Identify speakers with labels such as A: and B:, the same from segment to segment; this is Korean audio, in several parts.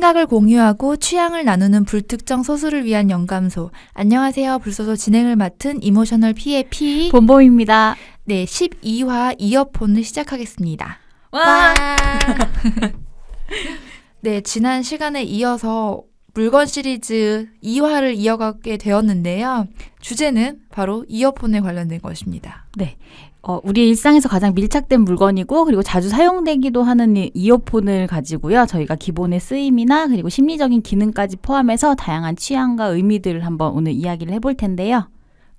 A: 생각을 공유하고 취향을 나누는 불특정 소수를 위한 영감소. 안녕하세요. 불소소 진행을 맡은 이모셔널 P의 P
B: 본보입니다.
A: 네, 12화 이어폰을 시작하겠습니다.
B: 와!
A: 네, 지난 시간에 이어서 물건 시리즈 2화를 이어가게 되었는데요. 주제는 바로 이어폰에 관련된 것입니다.
B: 네. 우리 일상에서 가장 밀착된 물건이고 그리고 자주 사용되기도 하는 이어폰을 가지고요. 저희가 기본의 쓰임이나 그리고 심리적인 기능까지 포함해서 다양한 취향과 의미들을 한번 오늘 이야기를 해볼 텐데요.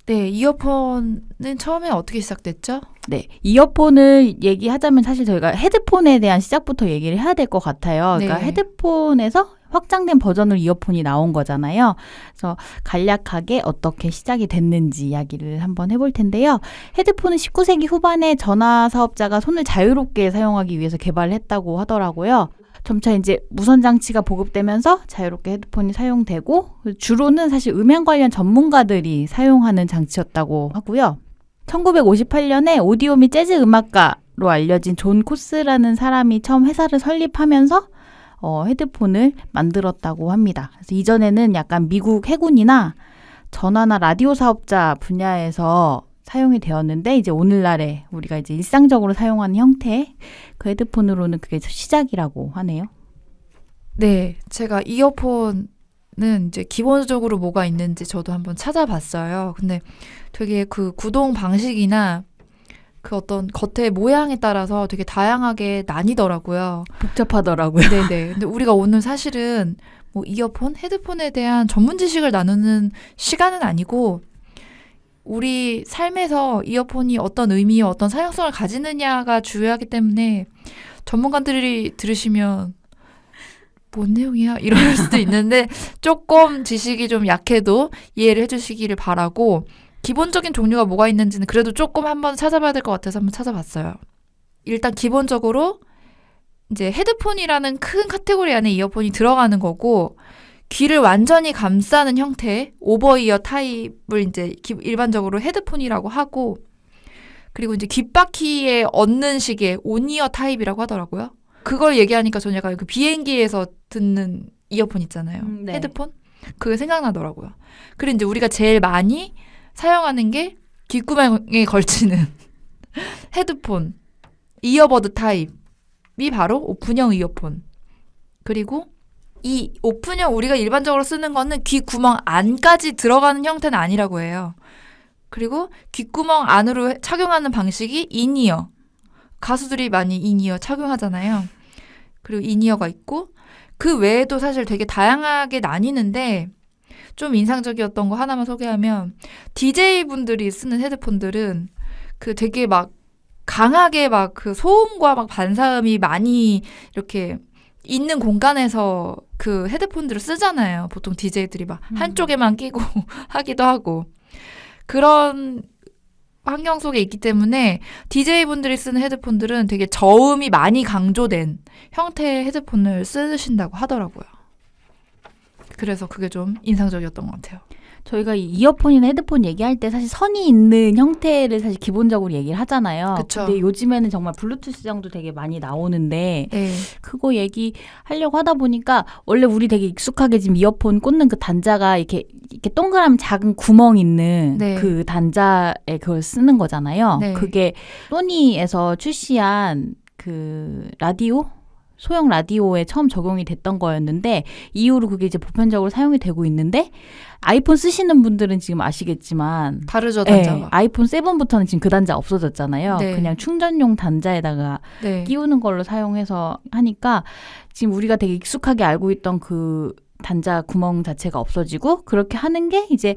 A: 네, 이어폰은 처음에 어떻게 시작됐죠?
B: 네, 이어폰을 얘기하자면 사실 저희가 헤드폰에 대한 시작부터 얘기를 해야 될 것 같아요. 그러니까
A: 네.
B: 헤드폰에서 확장된 버전으로 이어폰이 나온 거잖아요. 그래서 간략하게 어떻게 시작이 됐는지 이야기를 한번 해볼 텐데요. 헤드폰은 19세기 후반에 전화 사업자가 손을 자유롭게 사용하기 위해서 개발을 했다고 하더라고요. 점차 이제 무선 장치가 보급되면서 자유롭게 헤드폰이 사용되고 주로는 사실 음향 관련 전문가들이 사용하는 장치였다고 하고요. 1958년에 오디오 및 재즈 음악가로 알려진 존 코스라는 사람이 처음 회사를 설립하면서 헤드폰을 만들었다고 합니다. 그래서 이전에는 약간 미국 해군이나 전화나 라디오 사업자 분야에서 사용이 되었는데 이제 오늘날에 우리가 이제 일상적으로 사용하는 형태 그 헤드폰으로는 그게 시작이라고 하네요.
A: 네, 제가 이어폰은 이제 기본적으로 뭐가 있는지 저도 한번 찾아봤어요. 근데 되게 그 구동 방식이나 그 어떤 겉의 모양에 따라서 되게 다양하게 나뉘더라고요.
B: 복잡하더라고요.
A: 네네. 근데 우리가 오늘 사실은 뭐 이어폰, 헤드폰에 대한 전문 지식을 나누는 시간은 아니고 우리 삶에서 이어폰이 어떤 의미와 어떤 사용성을 가지느냐가 중요하기 때문에 전문가들이 들으시면 뭔 내용이야? 이럴 수도 있는데 조금 지식이 좀 약해도 이해를 해주시기를 바라고 기본적인 종류가 뭐가 있는지는 그래도 조금 한번 찾아봐야 될 것 같아서 한번 찾아봤어요. 일단 기본적으로 이제 헤드폰이라는 큰 카테고리 안에 이어폰이 들어가는 거고 귀를 완전히 감싸는 형태의 오버이어 타입을 이제 일반적으로 헤드폰이라고 하고 그리고 이제 귓바퀴에 얹는 식의 온이어 타입이라고 하더라고요. 그걸 얘기하니까 저는 약간 그 비행기에서 듣는 이어폰 있잖아요.
B: 네.
A: 헤드폰? 그게 생각나더라고요. 그리고 이제 우리가 제일 많이 사용하는 게 귓구멍에 걸치는 헤드폰, 이어버드 타입이 바로 오픈형 이어폰. 그리고 이 오픈형 우리가 일반적으로 쓰는 거는 귓구멍 안까지 들어가는 형태는 아니라고 해요. 그리고 귓구멍 안으로 착용하는 방식이 인이어. 가수들이 많이 인이어 착용하잖아요. 그리고 인이어가 있고 그 외에도 사실 되게 다양하게 나뉘는데 좀 인상적이었던 거 하나만 소개하면 DJ분들이 쓰는 헤드폰들은 그 되게 막 강하게 막 그 소음과 막 반사음이 많이 이렇게 있는 공간에서 그 헤드폰들을 쓰잖아요. 보통 DJ들이 막 한쪽에만 끼고 하기도 하고 그런 환경 속에 있기 때문에 DJ분들이 쓰는 헤드폰들은 되게 저음이 많이 강조된 형태의 헤드폰을 쓰신다고 하더라고요. 그래서 그게 좀 인상적이었던 것 같아요.
B: 저희가 이 이어폰이나 헤드폰 얘기할 때 사실 선이 있는 형태를 사실 기본적으로 얘기를 하잖아요.
A: 그쵸.
B: 근데 요즘에는 정말 블루투스장도 되게 많이 나오는데
A: 네.
B: 그거 얘기하려고 하다 보니까 원래 우리 되게 익숙하게 지금 이어폰 꽂는 그 단자가 이렇게 동그란 작은 구멍 있는
A: 네.
B: 그 단자에 그걸 쓰는 거잖아요.
A: 네.
B: 그게 소니에서 출시한 그 라디오? 소형 라디오에 처음 적용이 됐던 거였는데 이후로 그게 이제 보편적으로 사용이 되고 있는데 아이폰 쓰시는 분들은 지금 아시겠지만
A: 다르죠, 단자가.
B: 네, 아이폰 7부터는 지금 그 단자 없어졌잖아요.
A: 네.
B: 그냥 충전용 단자에다가
A: 네.
B: 끼우는 걸로 사용해서 하니까 지금 우리가 되게 익숙하게 알고 있던 그 단자 구멍 자체가 없어지고 그렇게 하는 게 이제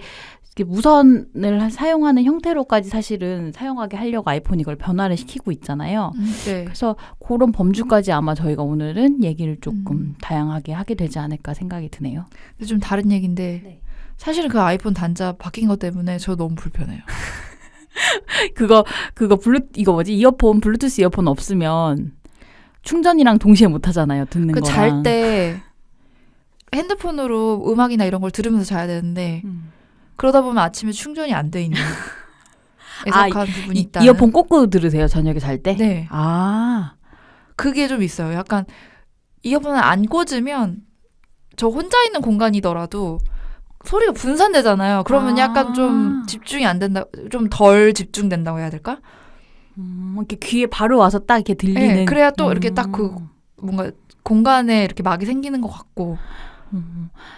B: 무선을 사용하는 형태로까지 사실은 사용하게 하려고 아이폰이 이걸 변화를 시키고 있잖아요.
A: 네.
B: 그래서 그런 범주까지 아마 저희가 오늘은 얘기를 조금 다양하게 하게 되지 않을까 생각이 드네요.
A: 근데 좀 다른 얘기인데
B: 네.
A: 사실은 그 아이폰 단자 바뀐 것 때문에 저 너무 불편해요.
B: 그거 이어폰 블루투스 이어폰 없으면 충전이랑 동시에 못 하잖아요. 듣는
A: 그
B: 거랑.
A: 잘 때 핸드폰으로 음악이나 이런 걸 들으면서 자야 되는데 그러다 보면 아침에 충전이 안 돼 있는 애석한 부분이 있다.
B: 이어폰 꽂고 들으세요, 저녁에 잘 때?
A: 네.
B: 아.
A: 그게 좀 있어요. 약간 이어폰을 안 꽂으면 저 혼자 있는 공간이더라도 소리가 분산되잖아요. 그러면 약간 좀 집중이 안 된다, 좀 덜 집중된다고 해야 될까?
B: 이렇게 귀에 바로 와서 딱 이렇게 들리는.
A: 네, 그래야 또 이렇게 딱 그 뭔가 공간에 이렇게 막이 생기는 것 같고.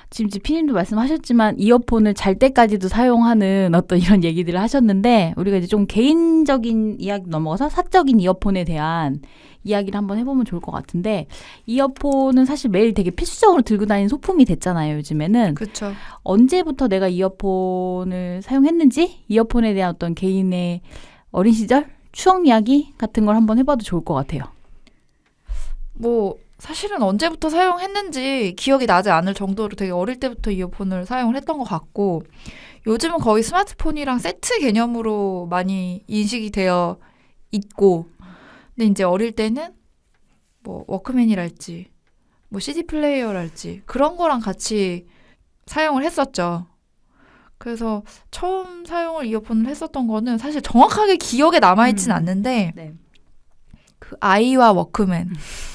B: 지금 피님도 말씀하셨지만 이어폰을 잘 때까지도 사용하는 어떤 이런 얘기들을 하셨는데 우리가 이제 좀 개인적인 이야기 넘어가서 사적인 이어폰에 대한 이야기를 한번 해보면 좋을 것 같은데 이어폰은 사실 매일 되게 필수적으로 들고 다니는 소품이 됐잖아요. 요즘에는.
A: 그렇죠.
B: 언제부터 내가 이어폰을 사용했는지 이어폰에 대한 어떤 개인의 어린 시절 추억 이야기 같은 걸 한번 해봐도 좋을 것 같아요.
A: 뭐 사실은 언제부터 사용했는지 기억이 나지 않을 정도로 되게 어릴 때부터 이어폰을 사용을 했던 것 같고 요즘은 거의 스마트폰이랑 세트 개념으로 많이 인식이 되어 있고 근데 이제 어릴 때는 뭐 워크맨이랄지 뭐 CD 플레이어랄지 그런 거랑 같이 사용을 했었죠. 그래서 처음 사용을 이어폰을 했었던 거는 사실 정확하게 기억에 남아있진 않는데
B: 네.
A: 그 아이와 워크맨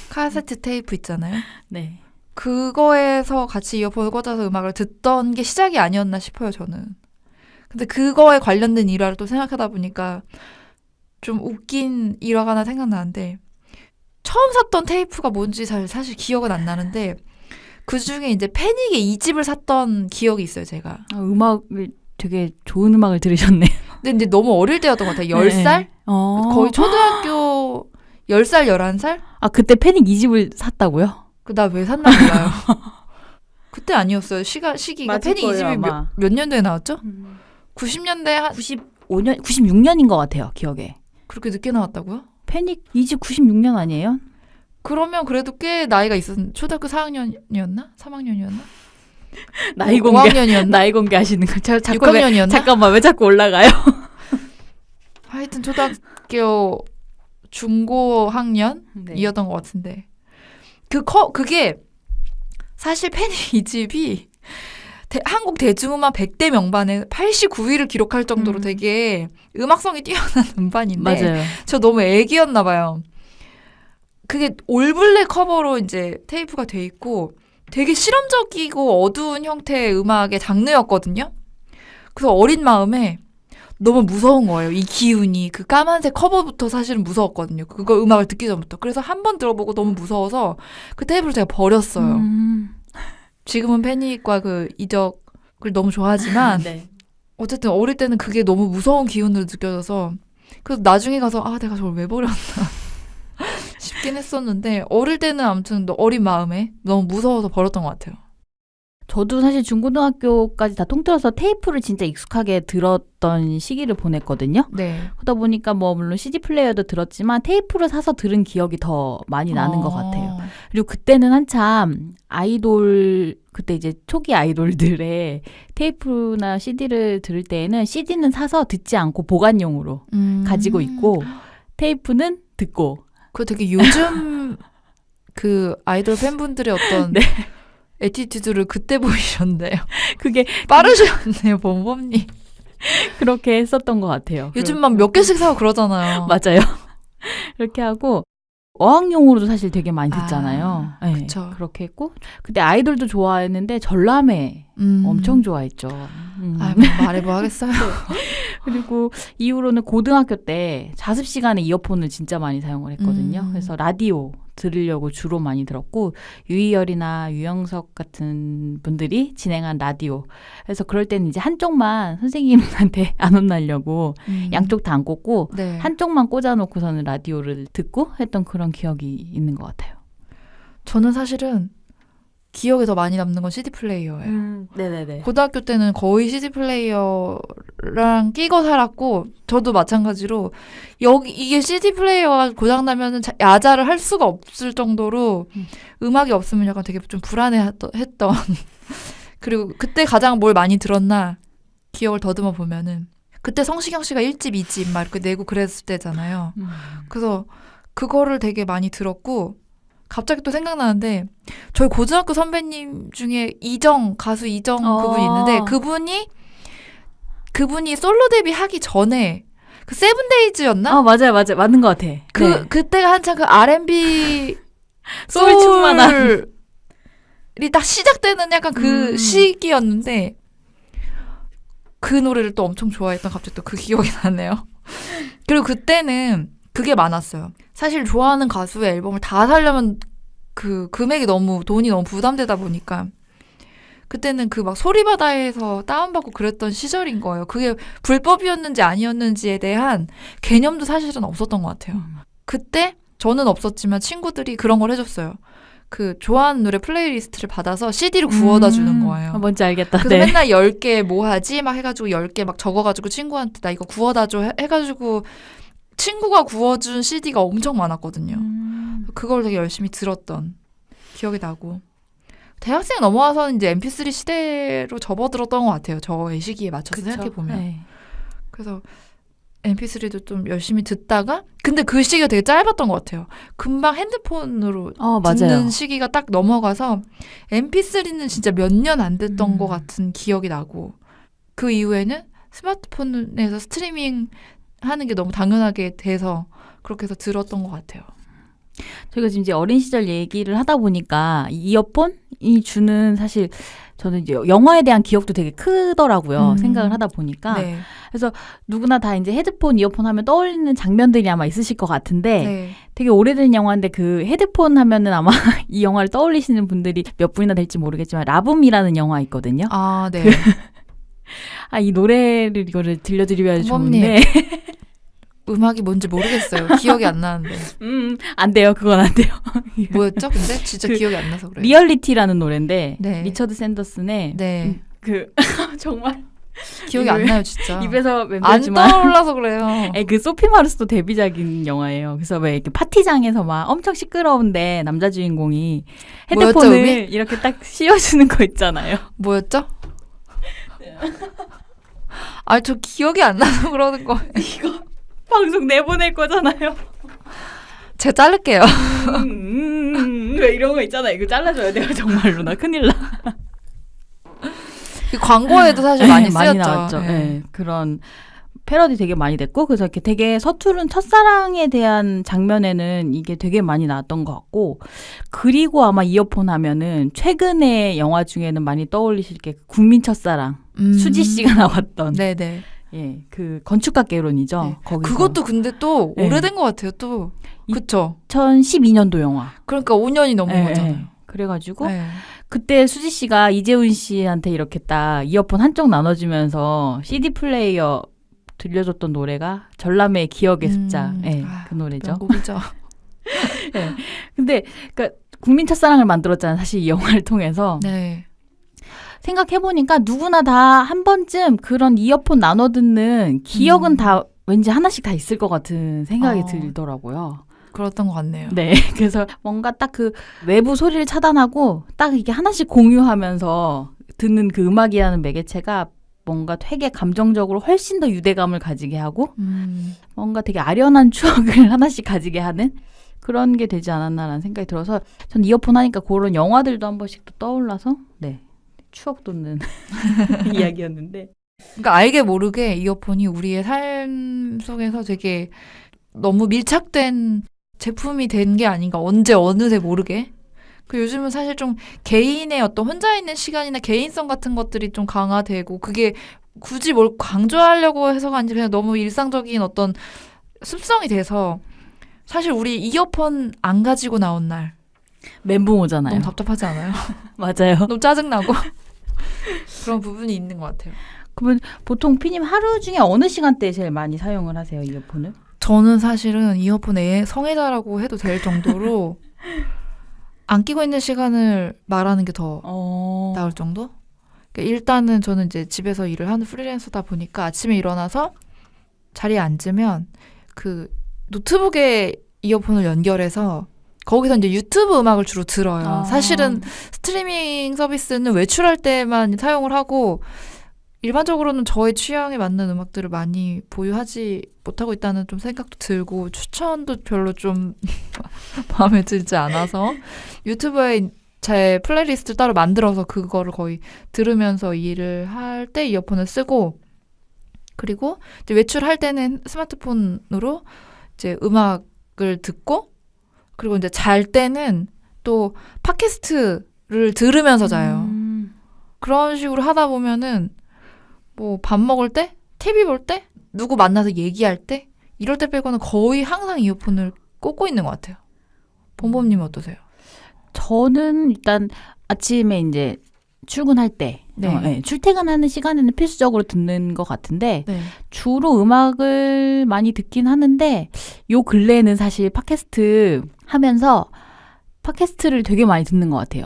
A: 카세트 테이프 있잖아요.
B: 네.
A: 그거에서 같이 이어폰을 꽂아서 음악을 듣던 게 시작이 아니었나 싶어요, 저는. 근데 그거에 관련된 일화를 또 생각하다 보니까 좀 웃긴 일화가 하나 생각나는데 처음 샀던 테이프가 뭔지 사실 기억은 안 나는데 그 중에 이제 패닉의 2집을 샀던 기억이 있어요, 제가.
B: 음악을 되게 좋은 음악을 들으셨네요.
A: 근데 너무 어릴 때였던 것 같아요. 10살?
B: 거의
A: 거의 초등학교 10살, 11살?
B: 그때 패닉 2집을 샀다고요?
A: 나 왜 샀나 몰라요. 그때 아니었어요. 시기가.
B: 맞을
A: 패닉
B: 거예요,
A: 2집이
B: 아마.
A: 몇 년도에 나왔죠? 90년대
B: 95년, 96년인 것 같아요, 기억에.
A: 그렇게 늦게 나왔다고요?
B: 패닉 2집 96년 아니에요?
A: 그러면 그래도 꽤 나이가 있었는데 초등학교 4학년이었나? 3학년이었나?
B: 나이 공개
A: 5학년이었나?
B: 나이 공개하시는 거. 자꾸
A: 6학년이었나?
B: 잠깐만 왜 자꾸 올라가요?
A: 하여튼 초등학교 중고 학년이었던 것 같은데 그게 사실 패닉 2집이 한국 대중음악 100대 명반에 89위를 기록할 정도로 되게 음악성이 뛰어난 음반인데
B: 맞아요.
A: 저 너무 애기였나 봐요. 그게 올블랙 커버로 이제 테이프가 돼 있고 되게 실험적이고 어두운 형태의 음악의 장르였거든요. 그래서 어린 마음에 너무 무서운 거예요. 이 기운이. 그 까만색 커버부터 사실은 무서웠거든요. 그거 음악을 듣기 전부터. 그래서 한 번 들어보고 너무 무서워서 그 테이프를 제가 버렸어요. 지금은 패닉과 그 이적을 너무 좋아하지만
B: 네.
A: 어쨌든 어릴 때는 그게 너무 무서운 기운으로 느껴져서 그래서 나중에 가서 내가 저걸 왜 버렸나 싶긴 했었는데 어릴 때는 아무튼 어린 마음에 너무 무서워서 버렸던 것 같아요.
B: 저도 사실 중고등학교까지 다 통틀어서 테이프를 진짜 익숙하게 들었던 시기를 보냈거든요.
A: 네.
B: 그러다 보니까 뭐 물론 CD 플레이어도 들었지만 테이프를 사서 들은 기억이 더 많이 나는 것 같아요. 그리고 그때는 한참 아이돌 그때 이제 초기 아이돌들의 테이프나 CD를 들을 때에는 CD는 사서 듣지 않고 보관용으로 가지고 있고 테이프는 듣고.
A: 그거 되게 요즘 그 아이돌 팬분들의 어떤
B: 네.
A: 애티튜드를 그때 보이셨네요.
B: 그게
A: 빠르셨네요, 범범님.
B: 그렇게 했었던 것 같아요.
A: 요즘 막 몇 개씩 사고 그러잖아요.
B: 맞아요. 그렇게 하고 어학용으로도 사실 되게 많이 듣잖아요. 네,
A: 그쵸.
B: 그렇게 했고 그때 아이돌도 좋아했는데 전람회 엄청 좋아했죠.
A: 뭐 말해뭐 하겠어요.
B: 그리고 이후로는 고등학교 때 자습 시간에 이어폰을 진짜 많이 사용을 했거든요. 그래서 라디오 들으려고 주로 많이 들었고 유희열이나 유영석 같은 분들이 진행한 라디오. 그래서 그럴 때는 이제 한쪽만 선생님한테 안 혼나려고 양쪽 다 안 꽂고
A: 네.
B: 한쪽만 꽂아놓고서는 라디오를 듣고 했던 그런 기억이 있는 것 같아요.
A: 저는 사실은 기억에 더 많이 남는 건 CD 플레이어예요.
B: 네네네.
A: 고등학교 때는 거의 CD 플레이어랑 끼고 살았고 저도 마찬가지로 이게 CD 플레이어가 고장나면 야자를 할 수가 없을 정도로 음악이 없으면 약간 되게 좀 불안해했던 그리고 그때 가장 뭘 많이 들었나 기억을 더듬어 보면은 그때 성시경 씨가 1집, 2집 막 이렇게 내고 그랬을 때잖아요. 그래서 그거를 되게 많이 들었고 갑자기 또 생각나는데 저희 고등학교 선배님 중에 가수 이정 그분이 있는데 그분이 솔로 데뷔하기 전에 그 세븐데이즈였나?
B: 맞아요. 맞는 것 같아.
A: 그때가 한창 그 R&B
B: 소울 충만한
A: 딱 시작되는 약간 그 시기였는데 그 노래를 또 엄청 좋아했던 갑자기 또 그 기억이 나네요. 그리고 그때는 그게 많았어요. 사실 좋아하는 가수의 앨범을 다 사려면 그 금액이 돈이 너무 부담되다 보니까 그때는 그 막 소리바다에서 다운받고 그랬던 시절인 거예요. 그게 불법이었는지 아니었는지에 대한 개념도 사실은 없었던 것 같아요. 그때 저는 없었지만 친구들이 그런 걸 해줬어요. 그 좋아하는 노래 플레이리스트를 받아서 CD로 구워다 주는 거예요.
B: 뭔지 알겠다.
A: 그래서 맨날 10개 뭐 하지? 막 해가지고 10개 막 적어가지고 친구한테 나 이거 구워다 줘 해가지고 친구가 구워준 CD가 엄청 많았거든요. 그걸 되게 열심히 들었던 기억이 나고 대학생 넘어와서는 이제 MP3 시대로 접어들었던 것 같아요. 저의 시기에 맞춰서 생각해보면.
B: 네.
A: 그래서 MP3도 좀 열심히 듣다가 근데 그 시기가 되게 짧았던 것 같아요. 금방 핸드폰으로 듣는
B: 맞아요.
A: 시기가 딱 넘어가서 MP3는 진짜 몇 년 안 듣던 것 같은 기억이 나고 그 이후에는 스마트폰에서 스트리밍 하는 게 너무 당연하게 돼서 그렇게 해서 들었던 것 같아요.
B: 저희가 지금 이제 어린 시절 얘기를 하다 보니까 이 이어폰이 주는 사실 저는 이제 영화에 대한 기억도 되게 크더라고요. 생각을 하다 보니까.
A: 네.
B: 그래서 누구나 다 이제 헤드폰, 이어폰 하면 떠올리는 장면들이 아마 있으실 것 같은데
A: 네.
B: 되게 오래된 영화인데 그 헤드폰 하면은 아마 이 영화를 떠올리시는 분들이 몇 분이나 될지 모르겠지만 라붐이라는 영화 있거든요.
A: 아, 네.
B: 이 노래를 이거를 들려드리면
A: 부모님.
B: 좋은데
A: 음악이 뭔지 모르겠어요. 기억이 안 나는데.
B: 안 돼요. 그건 안 돼요.
A: 뭐였죠? 근데 진짜
B: 그
A: 기억이 안 나서 그래요.
B: 리얼리티라는 노래인데
A: 네.
B: 리처드 샌더슨의
A: 네.
B: 그 정말
A: 기억이 안 나요, 진짜.
B: 입에서
A: 안
B: 맴돌지만
A: 떠올라서 그래요.
B: 그 소피 마르스도 데뷔작인 영화예요. 그래서 왜 이렇게 파티장에서 막 엄청 시끄러운데 남자 주인공이 헤드폰을
A: 뭐였죠, 음이?
B: 이렇게 딱 씌워주는 거 있잖아요.
A: 뭐였죠? 저 기억이 안 나서 그러는 거예요.
B: 방송 내보낼 거잖아요.
A: 제가 자를게요.
B: 왜 이런 거 있잖아. 이거 잘라줘야 돼요. 정말로 나 큰일 나.
A: 이 광고에도 사실 많이 쓰였죠.
B: 많이 나왔죠.
A: 네.
B: 네, 그런 패러디 되게 많이 됐고 그래서 이렇게 되게 서투른 첫사랑에 대한 장면에는 이게 되게 많이 나왔던 것 같고 그리고 아마 이어폰 하면은 최근에 영화 중에는 많이 떠올리실 게 국민 첫사랑 수지 씨가 나왔던
A: 네네.
B: 그 건축가개론이죠.
A: 네.
B: 거기서
A: 그것도 근데 또
B: 네.
A: 오래된 것 같아요. 또 그쵸?
B: 2012년도 영화.
A: 그러니까 5년이 넘은 거잖아요.
B: 그래가지고
A: 네.
B: 그때 수지 씨가 이재훈 씨한테 이렇게 딱 이어폰 한쪽 나눠주면서 CD 플레이어 들려줬던 노래가 전람회의 기억의 습자. 그 노래죠.
A: 명곡이죠.
B: 근데 그러니까 국민 첫사랑을 만들었잖아요. 사실 이 영화를 통해서.
A: 네.
B: 생각해보니까 누구나 다 한 번쯤 그런 이어폰 나눠 듣는 기억은 다 왠지 하나씩 다 있을 것 같은 생각이 들더라고요.
A: 그랬던 것 같네요.
B: 네. 그래서 뭔가 딱 그 외부 소리를 차단하고 딱 이게 하나씩 공유하면서 듣는 그 음악이라는 매개체가 뭔가 되게 감정적으로 훨씬 더 유대감을 가지게 하고 뭔가 되게 아련한 추억을 하나씩 가지게 하는 그런 게 되지 않았나라는 생각이 들어서 전 이어폰 하니까 그런 영화들도 한 번씩 또 떠올라서 추억 돋는 이야기였는데
A: 그러니까 알게 모르게 이어폰이 우리의 삶 속에서 되게 너무 밀착된 제품이 된 게 아닌가. 언제 어느새 모르게. 그 요즘은 사실 좀 개인의 어떤 혼자 있는 시간이나 개인성 같은 것들이 좀 강화되고 그게 굳이 뭘 강조하려고 해서가 아니라 그냥 너무 일상적인 어떤 습성이 돼서 사실 우리 이어폰 안 가지고 나온 날
B: 멘붕 오잖아요.
A: 너무 답답하지 않아요?
B: 맞아요.
A: 너무 짜증나고 그런 부분이 있는 것 같아요.
B: 그러면 보통 피님 하루 중에 어느 시간대에 제일 많이 사용을 하세요, 이어폰을?
A: 저는 사실은 이어폰에 성애자라고 해도 될 정도로 안 끼고 있는 시간을 말하는 게 더 나을 정도? 그러니까 일단은 저는 이제 집에서 일을 하는 프리랜서다 보니까 아침에 일어나서 자리에 앉으면 그 노트북에 이어폰을 연결해서 거기서 이제 유튜브 음악을 주로 들어요. 사실은 스트리밍 서비스는 외출할 때만 사용을 하고 일반적으로는 저의 취향에 맞는 음악들을 많이 보유하지 못하고 있다는 좀 생각도 들고 추천도 별로 좀 마음에 들지 않아서 유튜브에 제 플레이리스트를 따로 만들어서 그거를 거의 들으면서 일을 할 때 이어폰을 쓰고 그리고 이제 외출할 때는 스마트폰으로 이제 음악을 듣고 그리고 이제 잘 때는 또 팟캐스트 들으면서 자요. 그런 식으로 하다 보면은 뭐 밥 먹을 때, TV 볼 때, 누구 만나서 얘기할 때 이럴 때 빼고는 거의 항상 이어폰을 꽂고 있는 것 같아요. 봄봄님 어떠세요?
B: 저는 일단 아침에 이제 출근할 때,
A: 네.
B: 출퇴근하는 시간에는 필수적으로 듣는 것 같은데
A: 네.
B: 주로 음악을 많이 듣긴 하는데 요 근래에는 사실 팟캐스트 하면서 팟캐스트를 되게 많이 듣는 것 같아요.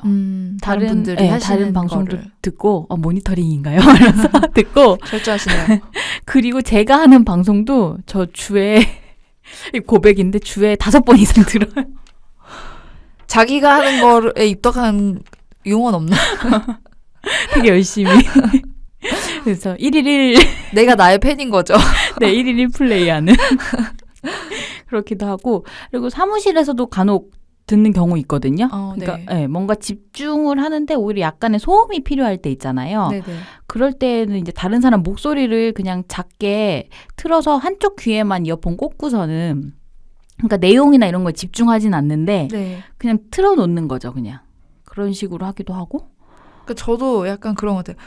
A: 다른 분들이 하시는
B: 다른 방송도
A: 거를
B: 듣고 모니터링인가요? 그래서 듣고
A: 철저하시네요.
B: 그리고 제가 하는 방송도 저 주에 고백인데 주에 5번 이상 들어요.
A: 자기가 하는 거에 입덕한 용어는 없나?
B: 되게 열심히. 그래서 1일 1
A: 내가 나의 팬인 거죠.
B: 네, 1일 1플레이하는 그렇기도 하고 그리고 사무실에서도 간혹 듣는 경우 있거든요. 그러니까
A: 네.
B: 뭔가 집중을 하는데 오히려 약간의 소음이 필요할 때 있잖아요.
A: 네네.
B: 그럴 때는 이제 다른 사람 목소리를 그냥 작게 틀어서 한쪽 귀에만 이어폰 꽂고서는 그러니까 내용이나 이런 거에 집중하진 않는데
A: 네.
B: 그냥 틀어놓는 거죠, 그냥. 그런 식으로 하기도 하고.
A: 그러니까 저도 약간 그런 것 같아요.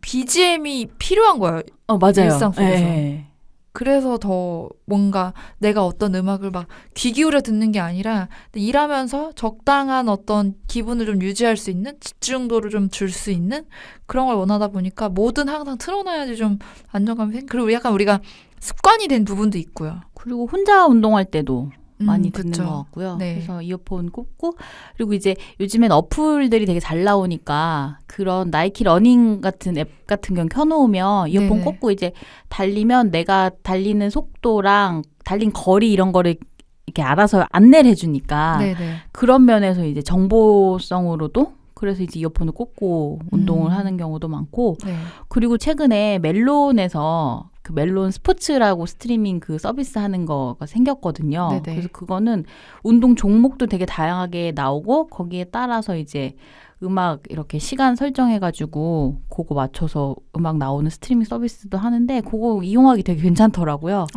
A: BGM이 필요한 거예요.
B: 맞아요.
A: 일상 속에서.
B: 네.
A: 그래서 더 뭔가 내가 어떤 음악을 막 귀 기울여 듣는 게 아니라 일하면서 적당한 어떤 기분을 좀 유지할 수 있는 집중도를 좀 줄 수 있는 그런 걸 원하다 보니까 뭐든 항상 틀어놔야지 좀 안정감이 그리고 약간 우리가 습관이 된 부분도 있고요.
B: 그리고 혼자 운동할 때도 많이 듣는
A: 그쵸.
B: 것 같고요.
A: 네.
B: 그래서 이어폰 꽂고 그리고 이제 요즘엔 어플들이 되게 잘 나오니까 그런 나이키 러닝 같은 앱 같은 경우 켜놓으면 이어폰
A: 네네.
B: 꽂고 이제 달리면 내가 달리는 속도랑 달린 거리 이런 거를 이렇게 알아서 안내를 해주니까
A: 네네.
B: 그런 면에서 이제 정보성으로도 그래서 이제 이어폰을 꽂고 운동을 하는 경우도 많고
A: 네.
B: 그리고 최근에 멜론에서 그 멜론 스포츠라고 스트리밍 그 서비스 하는 거가 생겼거든요.
A: 네네.
B: 그래서 그거는 운동 종목도 되게 다양하게 나오고 거기에 따라서 이제 음악 이렇게 시간 설정해가지고 그거 맞춰서 음악 나오는 스트리밍 서비스도 하는데 그거 이용하기 되게 괜찮더라고요.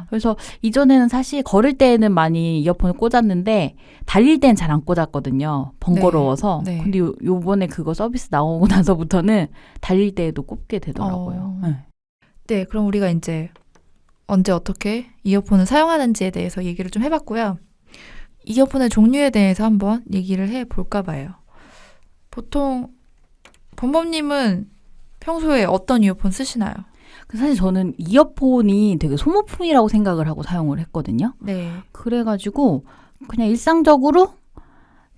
B: 그래서 이전에는 사실 걸을 때는 많이 이어폰을 꽂았는데 달릴 땐 잘 안 꽂았거든요. 번거로워서.
A: 네.
B: 근데 요번에 그거 서비스 나오고 나서부터는 달릴 때에도 꽂게 되더라고요. 네.
A: 네, 그럼 우리가 이제 언제 어떻게 이어폰을 사용하는지에 대해서 얘기를 좀 해봤고요. 이어폰의 종류에 대해서 한번 얘기를 해볼까 봐요. 보통 범범님은 평소에 어떤 이어폰 쓰시나요?
B: 사실 저는 이어폰이 되게 소모품이라고 생각을 하고 사용을 했거든요.
A: 네.
B: 그래가지고 그냥 일상적으로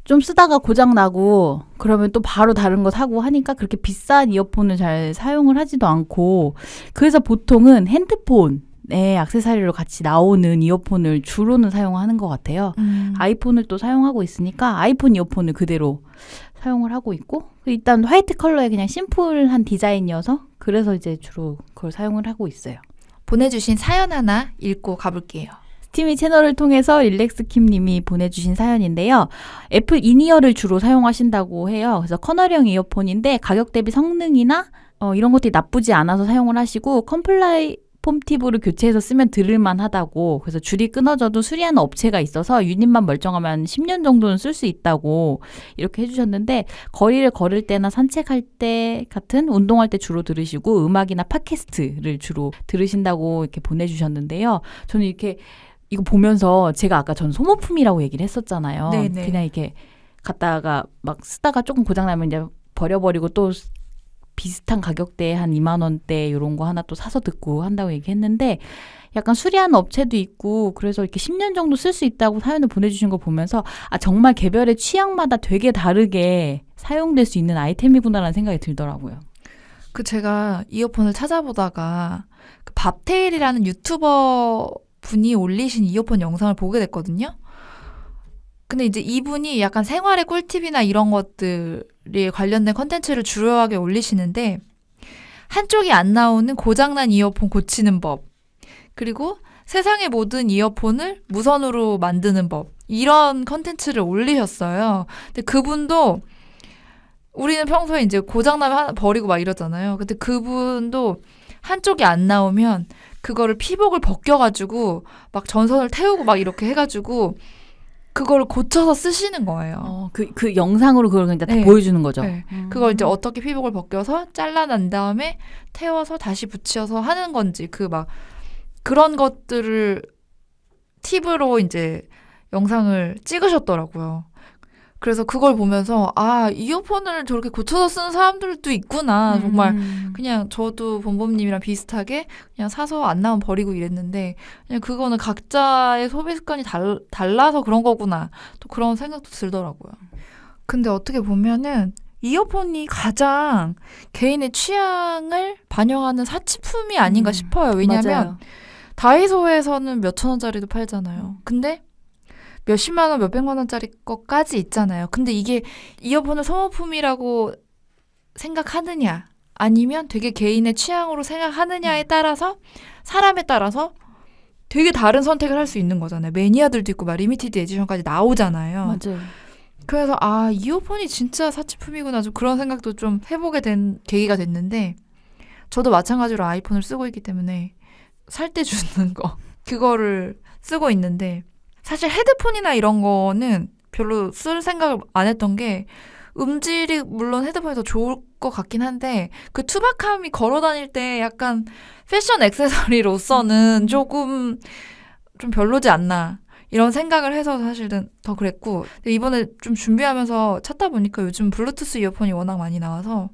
B: 좀 쓰다가 고장나고 그러면 또 바로 다른 거 사고 하니까 그렇게 비싼 이어폰을 잘 사용을 하지도 않고 그래서 보통은 핸드폰에 액세서리로 같이 나오는 이어폰을 주로는 사용하는 것 같아요. 아이폰을 또 사용하고 있으니까 아이폰 이어폰을 그대로 사용을 하고 있고 일단 화이트 컬러의 그냥 심플한 디자인이어서 그래서 이제 주로 그걸 사용을 하고 있어요.
A: 보내주신 사연 하나 읽고 가볼게요.
B: 스티미 채널을 통해서 릴렉스킴님이 보내주신 사연인데요. 애플 인이어를 주로 사용하신다고 해요. 그래서 커널형 이어폰인데 가격 대비 성능이나 이런 것들이 나쁘지 않아서 사용을 하시고 컴플라이 폼팁으로 교체해서 쓰면 들을만 하다고 그래서 줄이 끊어져도 수리하는 업체가 있어서 유닛만 멀쩡하면 10년 정도는 쓸 수 있다고 이렇게 해주셨는데 거리를 걸을 때나 산책할 때 같은 운동할 때 주로 들으시고 음악이나 팟캐스트를 주로 들으신다고 이렇게 보내주셨는데요. 저는 이렇게 이거 보면서 제가 아까 전 소모품이라고 얘기를 했었잖아요.
A: 네네.
B: 그냥 이렇게 갖다가 막 쓰다가 조금 고장나면 이제 버려버리고 또 비슷한 가격대에 한 2만 원대 이런 거 하나 또 사서 듣고 한다고 얘기했는데 약간 수리하는 업체도 있고 그래서 이렇게 10년 정도 쓸 수 있다고 사연을 보내주신 거 보면서 정말 개별의 취향마다 되게 다르게 사용될 수 있는 아이템이구나라는 생각이 들더라고요.
A: 제가 이어폰을 찾아보다가 밥테일이라는 유튜버 분이 올리신 이어폰 영상을 보게 됐거든요. 근데 이제 이분이 약간 생활의 꿀팁이나 이런 것들에 관련된 컨텐츠를 주요하게 올리시는데 한쪽이 안 나오는 고장난 이어폰 고치는 법 그리고 세상의 모든 이어폰을 무선으로 만드는 법 이런 컨텐츠를 올리셨어요. 근데 그분도 우리는 평소에 이제 고장나면 하나 버리고 막 이러잖아요. 근데 그분도 한쪽이 안 나오면 그거를 피복을 벗겨가지고 막 전선을 태우고 막 이렇게 해가지고 그걸 고쳐서 쓰시는 거예요.
B: 그 영상으로 그걸 그냥 다
A: 네.
B: 보여주는 거죠.
A: 네. 그걸 이제 어떻게 피복을 벗겨서 잘라난 다음에 태워서 다시 붙여서 하는 건지 그런 것들을 팁으로 이제 영상을 찍으셨더라고요. 그래서 그걸 보면서 이어폰을 저렇게 고쳐서 쓰는 사람들도 있구나. 정말 그냥 저도 범범님이랑 비슷하게 그냥 사서 안 나오면 버리고 이랬는데 그냥 그거는 각자의 소비 습관이 달라서 그런 거구나. 또 그런 생각도 들더라고요. 근데 어떻게 보면은 이어폰이 가장 개인의 취향을 반영하는 사치품이 아닌가 싶어요. 왜냐면
B: 맞아요.
A: 다이소에서는 몇천 원짜리도 팔잖아요. 근데 몇십만 원, 몇백만 원짜리 것까지 있잖아요. 근데 이게 이어폰을 소모품이라고 생각하느냐 아니면 되게 개인의 취향으로 생각하느냐에 따라서 사람에 따라서 되게 다른 선택을 할 수 있는 거잖아요. 매니아들도 있고 막 리미티드 에디션까지 나오잖아요.
B: 맞아요.
A: 그래서 이어폰이 진짜 사치품이구나 좀 그런 생각도 좀 해보게 된 계기가 됐는데 저도 마찬가지로 아이폰을 쓰고 있기 때문에 살 때 주는 거 그거를 쓰고 있는데 사실 헤드폰이나 이런 거는 별로 쓸 생각을 안 했던 게 음질이 물론 헤드폰이 더 좋을 것 같긴 한데 그 투박함이 걸어 다닐 때 약간 패션 액세서리로서는 조금 좀 별로지 않나 이런 생각을 해서 사실은 더 그랬고 근데 이번에 좀 준비하면서 찾다 보니까 요즘 블루투스 이어폰이 워낙 많이 나와서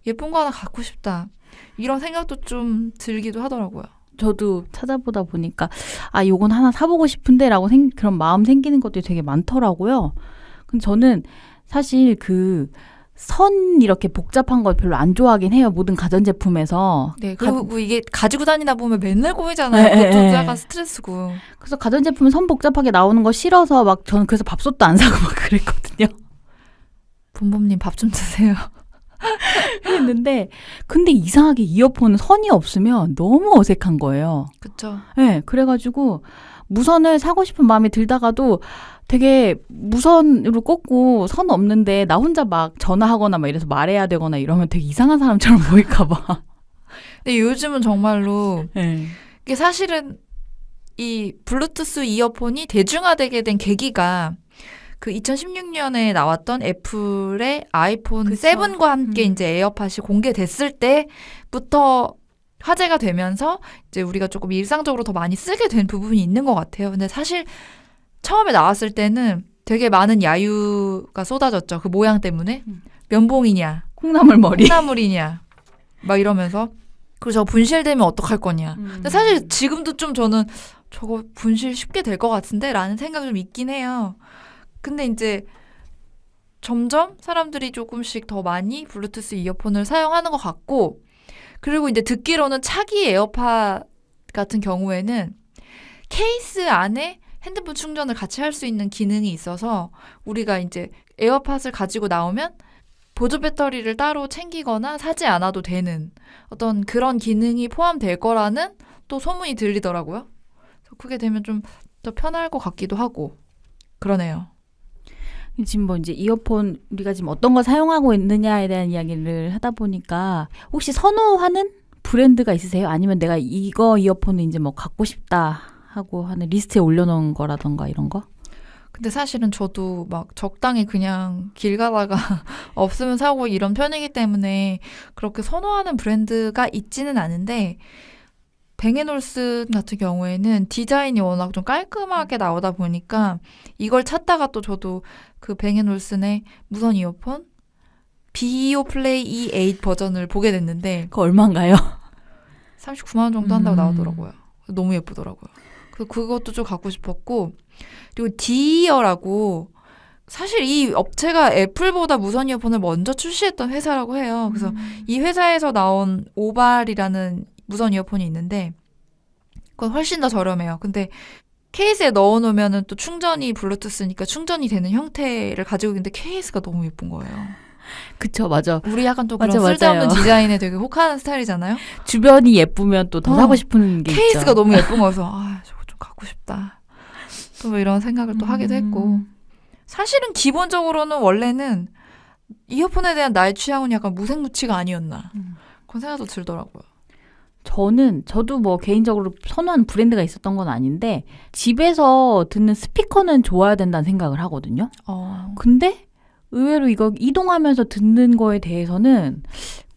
A: 예쁜 거 하나 갖고 싶다 이런 생각도 좀 들기도 하더라고요.
B: 저도 찾아보다 보니까 요건 하나 사보고 싶은데라고 그런 마음 생기는 것들이 되게 많더라고요. 근데 저는 사실 선 이렇게 복잡한 걸 별로 안 좋아하긴 해요. 모든 가전제품에서.
A: 네, 그리고 이게 가지고 다니다 보면 맨날 고이잖아요.
B: 네,
A: 그것도
B: 네.
A: 약간 스트레스고.
B: 그래서 가전제품은 선 복잡하게 나오는 거 싫어서 저는 그래서 밥솥도 안 사고 막 그랬거든요.
A: 본범님 밥 좀 드세요.
B: 했는데 근데 이상하게 이어폰은 선이 없으면 너무 어색한 거예요.
A: 그쵸.
B: 네, 그래가지고 무선을 사고 싶은 마음이 들다가도 되게 무선으로 꽂고 선 없는데 나 혼자 막 전화하거나 막 이래서 말해야 되거나 이러면 되게 이상한 사람처럼 보일까 봐.
A: 근데 요즘은 정말로
B: 네.
A: 이게 사실은 이 블루투스 이어폰이 대중화되게 된 계기가 그 2016년에 나왔던 애플의 아이폰
B: 그쵸.
A: 7과 함께 이제 에어팟이 공개됐을 때부터 화제가 되면서 이제 우리가 조금 일상적으로 더 많이 쓰게 된 부분이 있는 것 같아요. 근데 사실 처음에 나왔을 때는 되게 많은 야유가 쏟아졌죠. 그 모양 때문에. 면봉이냐,
B: 콩나물 머리.
A: 콩나물이냐, 막 이러면서. 그리고 저 분실되면 어떡할 거냐. 근데 사실 지금도 좀 저는 저거 분실 쉽게 될 것 같은데? 라는 생각이 좀 있긴 해요. 근데 이제 점점 사람들이 조금씩 더 많이 블루투스 이어폰을 사용하는 것 같고, 그리고 이제 듣기로는 차기 에어팟 같은 경우에는 케이스 안에 핸드폰 충전을 같이 할 수 있는 기능이 있어서 우리가 이제 에어팟을 가지고 나오면 보조 배터리를 따로 챙기거나 사지 않아도 되는 어떤 그런 기능이 포함될 거라는 또 소문이 들리더라고요. 그래서 그게 되면 좀 더 편할 것 같기도 하고 그러네요.
B: 지금 뭐 이제 이어폰 우리가 지금 어떤 걸 사용하고 있느냐에 대한 이야기를 하다 보니까 혹시 선호하는 브랜드가 있으세요? 아니면 내가 이거 이어폰을 이제 뭐 갖고 싶다 하고 하는 리스트에 올려놓은 거라던가 이런 거?
A: 근데 사실은 저도 막 적당히 그냥 길 가다가 없으면 사고 이런 편이기 때문에 그렇게 선호하는 브랜드가 있지는 않은데 뱅앤올슨 같은 경우에는 디자인이 워낙 좀 깔끔하게 나오다 보니까 이걸 찾다가 또 저도 그 뱅앤올슨의 무선 이어폰 비오 플레이 E8 버전을 보게 됐는데
B: 그거 얼마인가요?
A: 39만 원 정도 한다고 나오더라고요. 너무 예쁘더라고요. 그래서 그것도 좀 갖고 싶었고 그리고 디이어라고 사실 이 업체가 애플보다 무선 이어폰을 먼저 출시했던 회사라고 해요. 그래서 이 회사에서 나온 오발이라는 무선 이어폰이 있는데 그건 훨씬 더 저렴해요. 근데 케이스에 넣어놓으면 또 충전이 블루투스니까 충전이 되는 형태를 가지고 있는데 케이스가 너무 예쁜 거예요.
B: 그쵸, 맞아.
A: 우리 약간 또 그런
B: 맞아,
A: 쓸데없는
B: 맞아요.
A: 디자인에 되게 혹하는 스타일이잖아요.
B: 주변이 예쁘면 또 더 사고 싶은 게
A: 케이스가
B: 있죠.
A: 너무 예쁜 거여서 저거 좀 갖고 싶다. 또 뭐 이런 생각을 또 하기도 했고 사실은 기본적으로는 원래는 이어폰에 대한 나의 취향은 약간 무색무취가 아니었나 그런 생각도 들더라고요.
B: 저도 뭐 개인적으로 선호하는 브랜드가 있었던 건 아닌데 집에서 듣는 스피커는 좋아야 된다는 생각을 하거든요. 근데 의외로 이거 이동하면서 듣는 거에 대해서는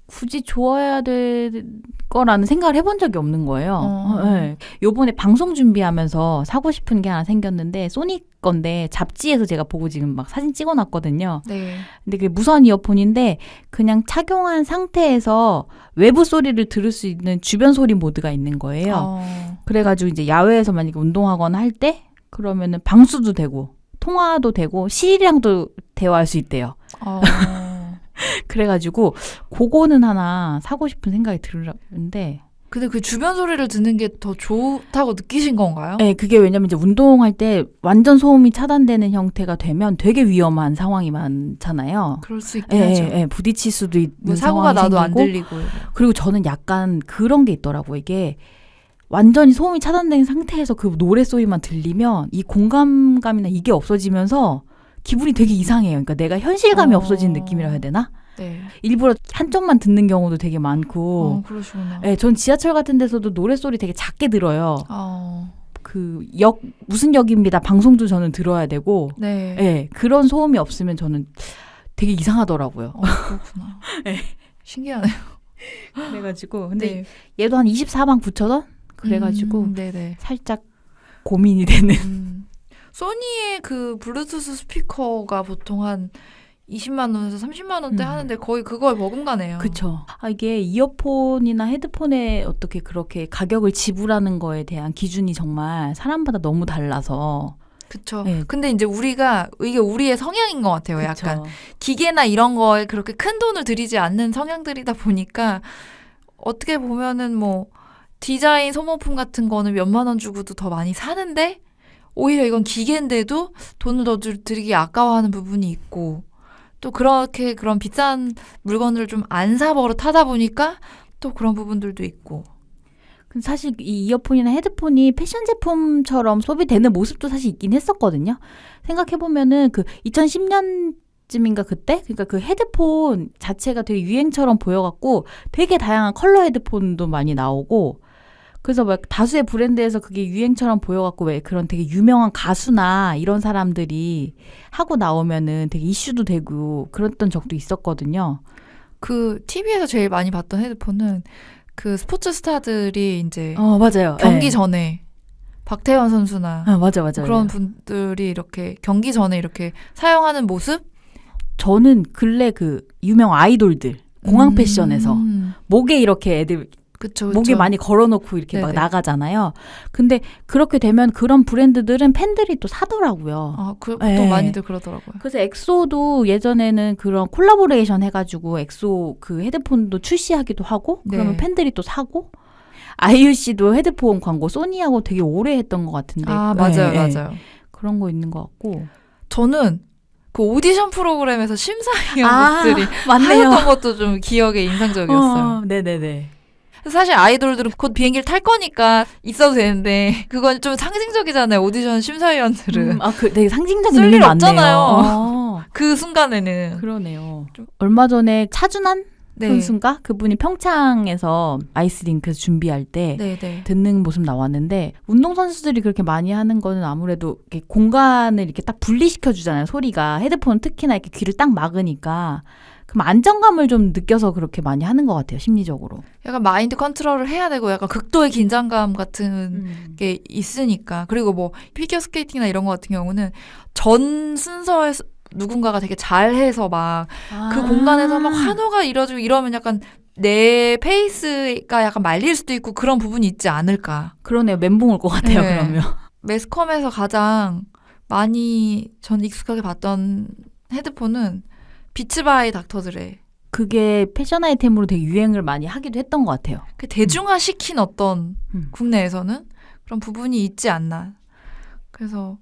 B: 굳이 좋아야 될 거라는 생각을 해본 적이 없는 거예요. 네. 요번에 방송 준비하면서 사고 싶은 게 하나 생겼는데 소니 건데 잡지에서 제가 보고 지금 막 사진 찍어놨거든요.
A: 네.
B: 근데 그게 무선 이어폰인데 그냥 착용한 상태에서 외부 소리를 들을 수 있는 주변 소리 모드가 있는 거예요. 그래가지고 이제 야외에서 만약에 운동하거나 할 때 그러면은 방수도 되고 통화도 되고 시리랑도 대화할 수 있대요. 그래가지고 그거는 하나 사고 싶은 생각이 들었는데
A: 근데 그 주변 소리를 듣는 게 더 좋다고 느끼신 건가요?
B: 네, 그게 왜냐면 이제 운동할 때 완전 소음이 차단되는 형태가 되면 되게 위험한 상황이 많잖아요.
A: 그럴 수 있긴 하죠.
B: 부딪힐 수도 있는
A: 뭐 사고가
B: 상황이
A: 나도
B: 생기고
A: 안 들리고.
B: 그리고 저는 약간 그런 게 있더라고요. 이게 완전히 소음이 차단된 상태에서 그 노래 소리만 들리면 이 공감감이나 이게 없어지면서 기분이 되게 이상해요. 그러니까 내가 현실감이 없어진 느낌이라 해야 되나?
A: 네.
B: 일부러 한쪽만 듣는 경우도 되게 많고.
A: 그러시구나.
B: 네, 전 지하철 같은 데서도 노래 소리 되게 작게 들어요. 그 무슨 역입니다. 방송도 저는 들어야 되고.
A: 네.
B: 네, 그런 소음이 없으면 저는 되게 이상하더라고요.
A: 그렇구나.
B: 네.
A: 신기하네요.
B: 그래가지고 근데
A: 네.
B: 얘도 한 24만 9천 원? 그래가지고
A: 네네.
B: 살짝 고민이 되는.
A: 소니의 그 블루투스 스피커가 보통 한 20만 원에서 30만 원대 하는데 거의 그거에 버금가네요.
B: 그쵸. 이게 이어폰이나 헤드폰에 어떻게 그렇게 가격을 지불하는 거에 대한 기준이 정말 사람마다 너무 달라서.
A: 그쵸.
B: 네.
A: 근데 이제 이게 우리의 성향인 것 같아요.
B: 그쵸.
A: 약간 기계나 이런 거에 그렇게 큰 돈을 들이지 않는 성향들이다 보니까 어떻게 보면은 뭐 디자인 소모품 같은 거는 몇만 원 주고도 더 많이 사는데 오히려 이건 기계인데도 돈을 더 들이기 아까워하는 부분이 있고 또 그렇게 그런 비싼 물건을 좀 안 사버릇하다 보니까 또 그런 부분들도 있고.
B: 근데 사실 이 이어폰이나 헤드폰이 패션 제품처럼 소비되는 모습도 사실 있긴 했었거든요. 생각해보면은 그 2010년쯤인가 그때? 그러니까 그 헤드폰 자체가 되게 유행처럼 보여갖고 되게 다양한 컬러 헤드폰도 많이 나오고 그래서 막 다수의 브랜드에서 그게 유행처럼 보여갖고 왜 그런 되게 유명한 가수나 이런 사람들이 하고 나오면은 되게 이슈도 되고 그랬던 적도 있었거든요.
A: 그 TV에서 제일 많이 봤던 헤드폰은 그 스포츠 스타들이 이제
B: 맞아요.
A: 경기
B: 네.
A: 전에 박태환 선수나
B: 맞아.
A: 그런 분들이 이렇게 경기 전에 이렇게 사용하는 모습?
B: 저는 근래 그 유명 아이돌들 공항 패션에서 목에 이렇게 애들
A: 그쵸.
B: 목에 많이 걸어놓고 이렇게 막
A: 네네.
B: 나가잖아요. 근데 그렇게 되면 그런 브랜드들은 팬들이 또 사더라고요.
A: 또
B: 네.
A: 많이들 그러더라고요.
B: 그래서 엑소도 예전에는 그런 콜라보레이션 해가지고 엑소 그 헤드폰도 출시하기도 하고 그러면
A: 네.
B: 팬들이 또 사고 아이유 씨도 헤드폰 광고 소니하고 되게 오래 했던 것 같은데
A: 맞아요.
B: 네,
A: 맞아요.
B: 그런 거 있는 것 같고
A: 저는 그 오디션 프로그램에서 심사위원들이
B: 맞네요.
A: 하였던 것도 좀 기억에 인상적이었어요.
B: 네네네.
A: 사실 아이돌들은 곧 비행기를 탈 거니까 있어도 되는데 그건 좀 상징적이잖아요. 오디션 심사위원들은.
B: 되게 상징적인
A: 쓸
B: 의미
A: 일
B: 많네요.
A: 없잖아요. 그 순간에는.
B: 그러네요. 얼마 전에 차준환
A: 네.
B: 선수인가? 그분이 평창에서 아이스링크 준비할 때
A: 네네.
B: 듣는 모습 나왔는데 운동선수들이 그렇게 많이 하는 거는 아무래도 이렇게 공간을 이렇게 딱 분리시켜 주잖아요. 소리가. 헤드폰은 특히나 이렇게 귀를 딱 막으니까 그럼 안정감을 좀 느껴서 그렇게 많이 하는 것 같아요. 심리적으로.
A: 약간 마인드 컨트롤을 해야 되고 약간 극도의 긴장감 같은 게 있으니까. 그리고 뭐 피겨 스케이팅이나 이런 거 같은 경우는 전 순서에서 누군가가 되게 잘해서 막 그 공간에서 막 환호가 이뤄지고 이러면 약간 내 페이스가 약간 말릴 수도 있고 그런 부분이 있지 않을까.
B: 그러네요. 멘붕 올 것 같아요.
A: 네.
B: 그러면.
A: 매스컴에서 가장 많이 전 익숙하게 봤던 헤드폰은 비츠바이 닥터드레.
B: 그게 패션 아이템으로 되게 유행을 많이 하기도 했던 것 같아요.
A: 그 대중화시킨 어떤
B: 음.
A: 국내에서는 그런 부분이 있지 않나. 그래서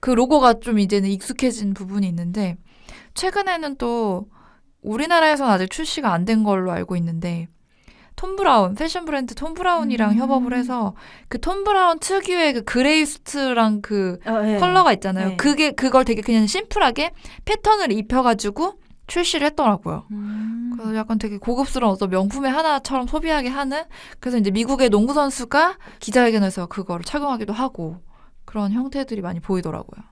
A: 그 로고가 좀 이제는 익숙해진 부분이 있는데 최근에는 또 우리나라에서는 아직 출시가 안 된 걸로 알고 있는데 톰 브라운, 패션 브랜드 톰 브라운이랑 협업을 해서 그 톰 브라운 특유의 그 그레이 수트랑 그
B: 네.
A: 컬러가 있잖아요.
B: 네.
A: 그걸 되게 그냥 심플하게 패턴을 입혀가지고 출시를 했더라고요. 그래서 약간 되게 고급스러운 어떤 명품의 하나처럼 소비하게 하는, 그래서 이제 미국의 농구 선수가 기자회견에서 그거를 착용하기도 하고 그런 형태들이 많이 보이더라고요.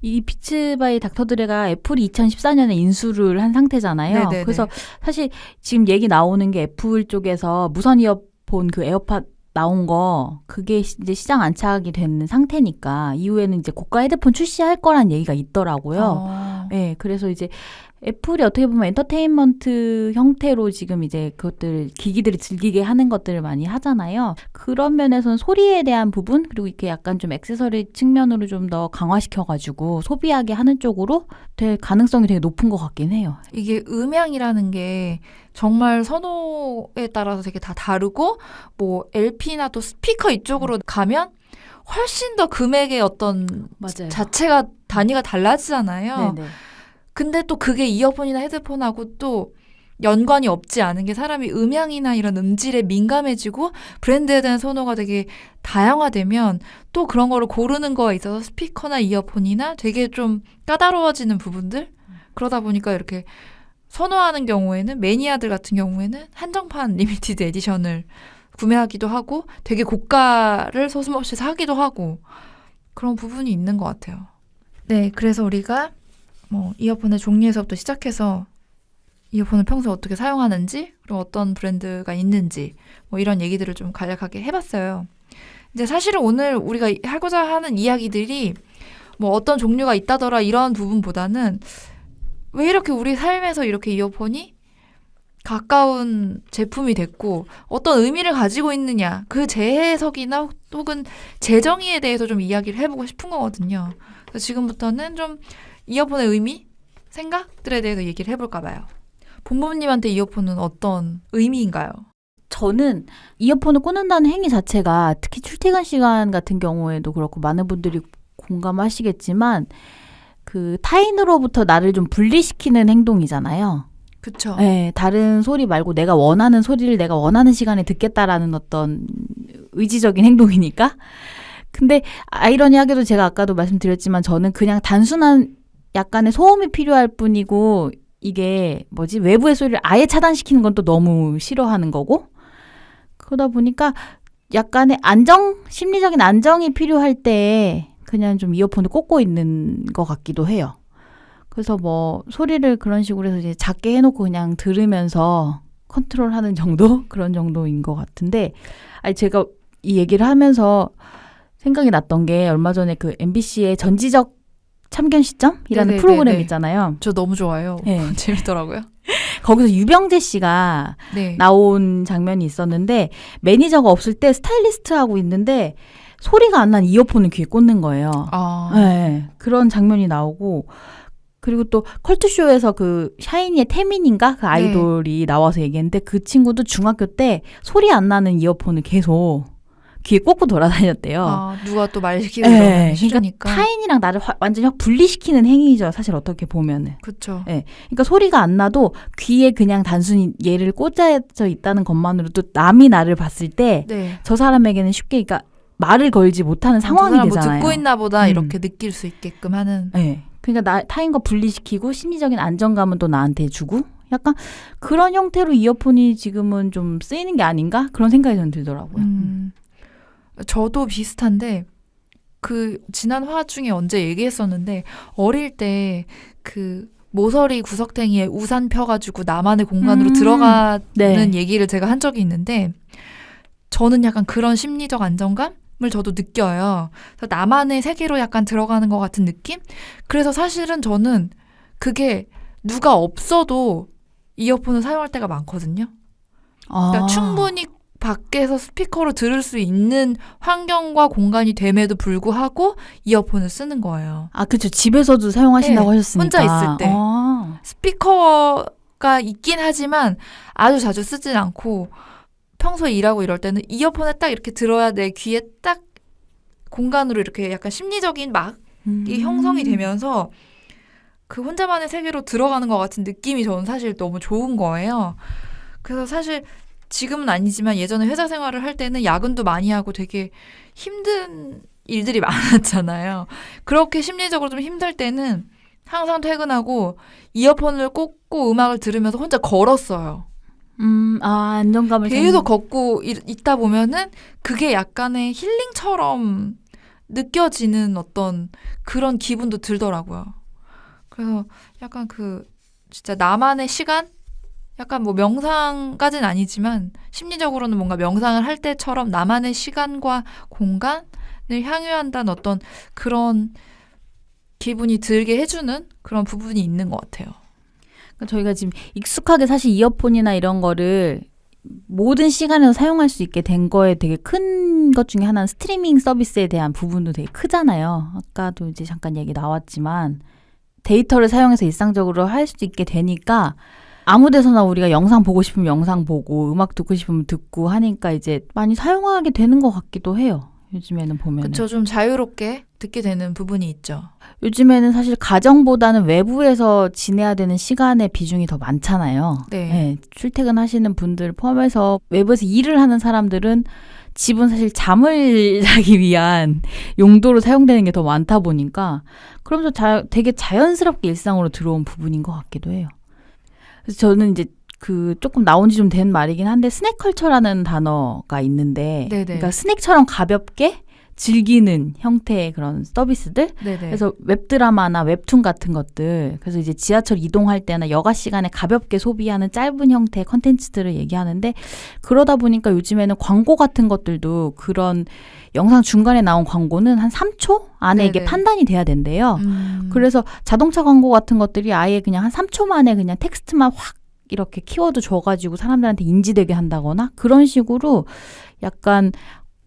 B: 이 비츠바이 닥터드레가 애플이 2014년에 인수를 한 상태잖아요.
A: 네네네.
B: 그래서 사실 지금 얘기 나오는 게 애플 쪽에서 무선 이어폰 그 에어팟 나온 거 그게 이제 시장 안착이 된 상태니까 이후에는 이제 고가 헤드폰 출시할 거란 얘기가 있더라고요. 네, 그래서 이제 애플이 어떻게 보면 엔터테인먼트 형태로 지금 이제 그것들 기기들을 즐기게 하는 것들을 많이 하잖아요. 그런 면에서는 소리에 대한 부분 그리고 이렇게 약간 좀 액세서리 측면으로 좀 더 강화시켜가지고 소비하게 하는 쪽으로 될 가능성이 되게 높은 것 같긴 해요.
A: 이게 음향이라는 게 정말 선호에 따라서 되게 다 다르고, 뭐 LP나 또 스피커 이쪽으로 가면 훨씬 더 금액의 어떤
B: 맞아요.
A: 자체가 단위가 달라지잖아요.
B: 네네.
A: 근데 또 그게 이어폰이나 헤드폰하고 또 연관이 없지 않은 게 사람이 음향이나 이런 음질에 민감해지고 브랜드에 대한 선호가 되게 다양화되면 또 그런 거를 고르는 거에 있어서 스피커나 이어폰이나 되게 좀 까다로워지는 부분들, 그러다 보니까 이렇게 선호하는 경우에는 매니아들 같은 경우에는 한정판 리미티드 에디션을 구매하기도 하고 되게 고가를 서슴없이 사기도 하고 그런 부분이 있는 것 같아요. 네, 그래서 우리가 뭐 이어폰의 종류에서부터 시작해서 이어폰을 평소에 어떻게 사용하는지, 그리고 어떤 브랜드가 있는지 뭐 이런 얘기들을 좀 간략하게 해봤어요. 이제 사실은 오늘 우리가 하고자 하는 이야기들이 뭐 어떤 종류가 있다더라 이런 부분보다는 왜 이렇게 우리 삶에서 이렇게 이어폰이 가까운 제품이 됐고 어떤 의미를 가지고 있느냐, 그 재해석이나 혹은 재정의에 대해서 좀 이야기를 해보고 싶은 거거든요. 그래서 지금부터는 좀 이어폰의 의미, 생각들에 대해서 얘기를 해볼까 봐요. 본부님한테 이어폰은 어떤 의미인가요?
B: 저는 이어폰을 꽂는다는 행위 자체가 특히 출퇴근 시간 같은 경우에도 그렇고 많은 분들이 공감하시겠지만 그 타인으로부터 나를 좀 분리시키는 행동이잖아요.
A: 그쵸.
B: 네, 다른 소리 말고 내가 원하는 소리를 내가 원하는 시간에 듣겠다라는 어떤 의지적인 행동이니까. 근데 아이러니하게도 제가 아까도 말씀드렸지만 저는 그냥 단순한 약간의 소음이 필요할 뿐이고 이게 뭐지 외부의 소리를 아예 차단시키는 건 또 너무 싫어하는 거고, 그러다 보니까 약간의 심리적인 안정이 필요할 때 그냥 좀 이어폰을 꽂고 있는 것 같기도 해요. 그래서 뭐 소리를 그런 식으로 해서 이제 작게 해놓고 그냥 들으면서 컨트롤하는 정도? 그런 정도인 것 같은데, 아니 제가 이 얘기를 하면서 생각이 났던 게 얼마 전에 그 MBC의 전지적 참견 시점이라는
A: 네네네네.
B: 프로그램 있잖아요.
A: 저 너무 좋아요.
B: 네.
A: 재밌더라고요.
B: 거기서 유병재 씨가
A: 네.
B: 나온 장면이 있었는데 매니저가 없을 때 스타일리스트하고 있는데 소리가 안 난 이어폰을 귀에 꽂는 거예요.
A: 아,
B: 네, 그런 장면이 나오고, 그리고 또 컬투쇼에서 그 샤이니의 태민인가 그 아이돌이 나와서 얘기했는데 그 친구도 중학교 때 소리 안 나는 이어폰을 계속 귀에 꽂고 돌아다녔대요.
A: 아, 누가 또 말 시키고
B: 네,
A: 이러면 싫으니까.
B: 타인이랑 나를 완전히 확 분리시키는 행위죠. 사실 어떻게 보면은.
A: 그쵸.
B: 네. 그러니까 소리가 안 나도 귀에 그냥 단순히 얘를 꽂아져 있다는 것만으로도 남이 나를 봤을 때 저
A: 네.
B: 사람에게는 쉽게 그러니까 말을 걸지 못하는 상황이
A: 저 사람 뭐
B: 되잖아요.
A: 듣고 있나 보다
B: 음.
A: 이렇게 느낄 수 있게끔 하는.
B: 네. 그러니까 타인과 분리시키고 심리적인 안정감은 또 나한테 주고 약간 그런 형태로 이어폰이 지금은 좀 쓰이는 게 아닌가? 그런 생각이 저는 들더라고요.
A: 저도 비슷한데 그 지난 화 중에 언제 얘기했었는데 어릴 때 그 모서리 구석탱이에 우산 펴가지고 나만의 공간으로 들어가는
B: 네.
A: 얘기를 제가 한 적이 있는데 저는 약간 그런 심리적 안정감을 저도 느껴요. 그래서 나만의 세계로 약간 들어가는 것 같은 느낌? 그래서 사실은 저는 그게 누가 없어도 이어폰을 사용할 때가 많거든요. 그러니까 충분히 밖에서 스피커로 들을 수 있는 환경과 공간이 됨에도 불구하고 이어폰을 쓰는 거예요.
B: 아, 그렇죠. 집에서도 사용하신다고
A: 네,
B: 하셨으니까.
A: 혼자 있을 때. 스피커가 있긴 하지만 아주 자주 쓰진 않고 평소에 일하고 이럴 때는 이어폰에 딱 이렇게 들어야 내 귀에 딱 공간으로 이렇게 약간 심리적인 막이 형성이 되면서 그 혼자만의 세계로 들어가는 것 같은 느낌이 저는 사실 너무 좋은 거예요. 그래서 사실 지금은 아니지만 예전에 회사 생활을 할 때는 야근도 많이 하고 되게 힘든 일들이 많았잖아요. 그렇게 심리적으로 좀 힘들 때는 항상 퇴근하고 이어폰을 꽂고 음악을 들으면서 혼자 걸었어요.
B: 안정감을
A: 계속 걷고 있다 보면은 그게 약간의 힐링처럼 느껴지는 어떤 그런 기분도 들더라고요. 그래서 약간 진짜 나만의 시간? 약간 뭐 명상까지는 아니지만 심리적으로는 뭔가 명상을 할 때처럼 나만의 시간과 공간을 향유한다는 어떤 그런 기분이 들게 해주는 그런 부분이 있는 것 같아요.
B: 저희가 지금 익숙하게 사실 이어폰이나 이런 거를 모든 시간에서 사용할 수 있게 된 거에 되게 큰 것 중에 하나는 스트리밍 서비스에 대한 부분도 되게 크잖아요. 아까도 이제 잠깐 얘기 나왔지만 데이터를 사용해서 일상적으로 할 수 있게 되니까 아무 데서나 우리가 영상 보고 싶으면 영상 보고 음악 듣고 싶으면 듣고 하니까 이제 많이 사용하게 되는 것 같기도 해요. 요즘에는 보면.
A: 그쵸, 좀 자유롭게 듣게 되는 부분이 있죠.
B: 요즘에는 사실 가정보다는 외부에서 지내야 되는 시간의 비중이 더 많잖아요.
A: 네.
B: 출퇴근하시는 분들 포함해서 외부에서 일을 하는 사람들은 집은 사실 잠을 자기 위한 용도로 사용되는 게 더 많다 보니까 그러면서 되게 자연스럽게 일상으로 들어온 부분인 것 같기도 해요. 그래서 저는 이제 조금 나온 지 좀 된 말이긴 한데 스낵컬처라는 단어가 있는데
A: 네네.
B: 그러니까 스낵처럼 가볍게 즐기는 형태의 그런 서비스들.
A: 네네.
B: 그래서 웹드라마나 웹툰 같은 것들, 그래서 이제 지하철 이동할 때나 여가 시간에 가볍게 소비하는 짧은 형태의 컨텐츠들을 얘기하는데 그러다 보니까 요즘에는 광고 같은 것들도 그런 영상 중간에 나온 광고는 한 3초 안에 이게
A: 네네.
B: 판단이 돼야 된대요. 그래서 자동차 광고 같은 것들이 아예 그냥 한 3초 만에 그냥 텍스트만 확 이렇게 키워드 줘가지고 사람들한테 인지되게 한다거나 그런 식으로 약간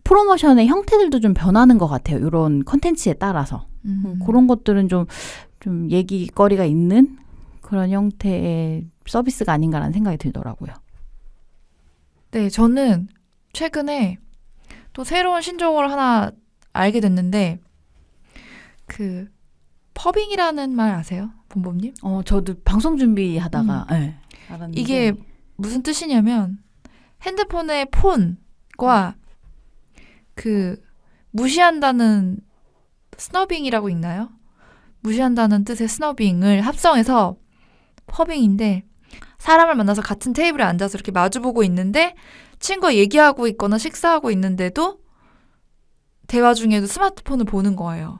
B: 프로모션의 형태들도 좀 변하는 것 같아요. 이런 컨텐츠에 따라서. 그런 것들은 좀 얘기거리가 있는 그런 형태의 서비스가 아닌가라는 생각이 들더라고요.
A: 네, 저는 최근에 또 새로운 신조어를 하나 알게 됐는데 퍼빙이라는 말 아세요? 본범님?
B: 저도 방송 준비하다가 네, 알았는데.
A: 이게 무슨 뜻이냐면 핸드폰의 폰과 무시한다는 스너빙이라고 있나요? 무시한다는 뜻의 스너빙을 합성해서 퍼빙인데 사람을 만나서 같은 테이블에 앉아서 이렇게 마주보고 있는데 친구가 얘기하고 있거나 식사하고 있는데도 대화 중에도 스마트폰을 보는 거예요.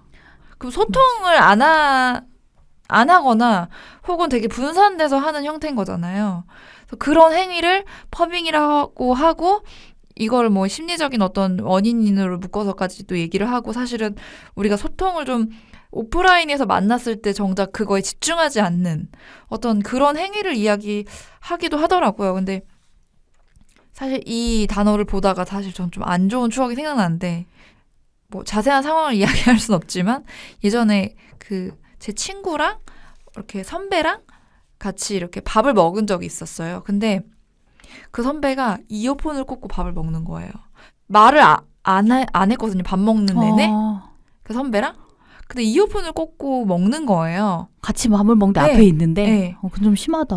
A: 그럼 소통을 안 하거나 혹은 되게 분산돼서 하는 형태인 거잖아요. 그래서 그런 행위를 퍼빙이라고 하고 이걸 뭐 심리적인 어떤 원인으로 묶어서까지도 얘기를 하고 사실은 우리가 소통을 좀 오프라인에서 만났을 때 정작 그거에 집중하지 않는 어떤 그런 행위를 이야기하기도 하더라고요. 근데 사실 이 단어를 보다가 사실 전 좀 안 좋은 추억이 생각나는데 뭐 자세한 상황을 이야기할 순 없지만 예전에 제 친구랑 이렇게 선배랑 같이 이렇게 밥을 먹은 적이 있었어요. 근데 그 선배가 이어폰을 꽂고 밥을 먹는 거예요. 말을 안 했거든요. 밥 먹는 내내. 그 선배랑. 근데 이어폰을 꽂고 먹는 거예요.
B: 같이 밥을 먹는데
A: 네.
B: 앞에 있는데?
A: 네.
B: 그건 좀 심하다.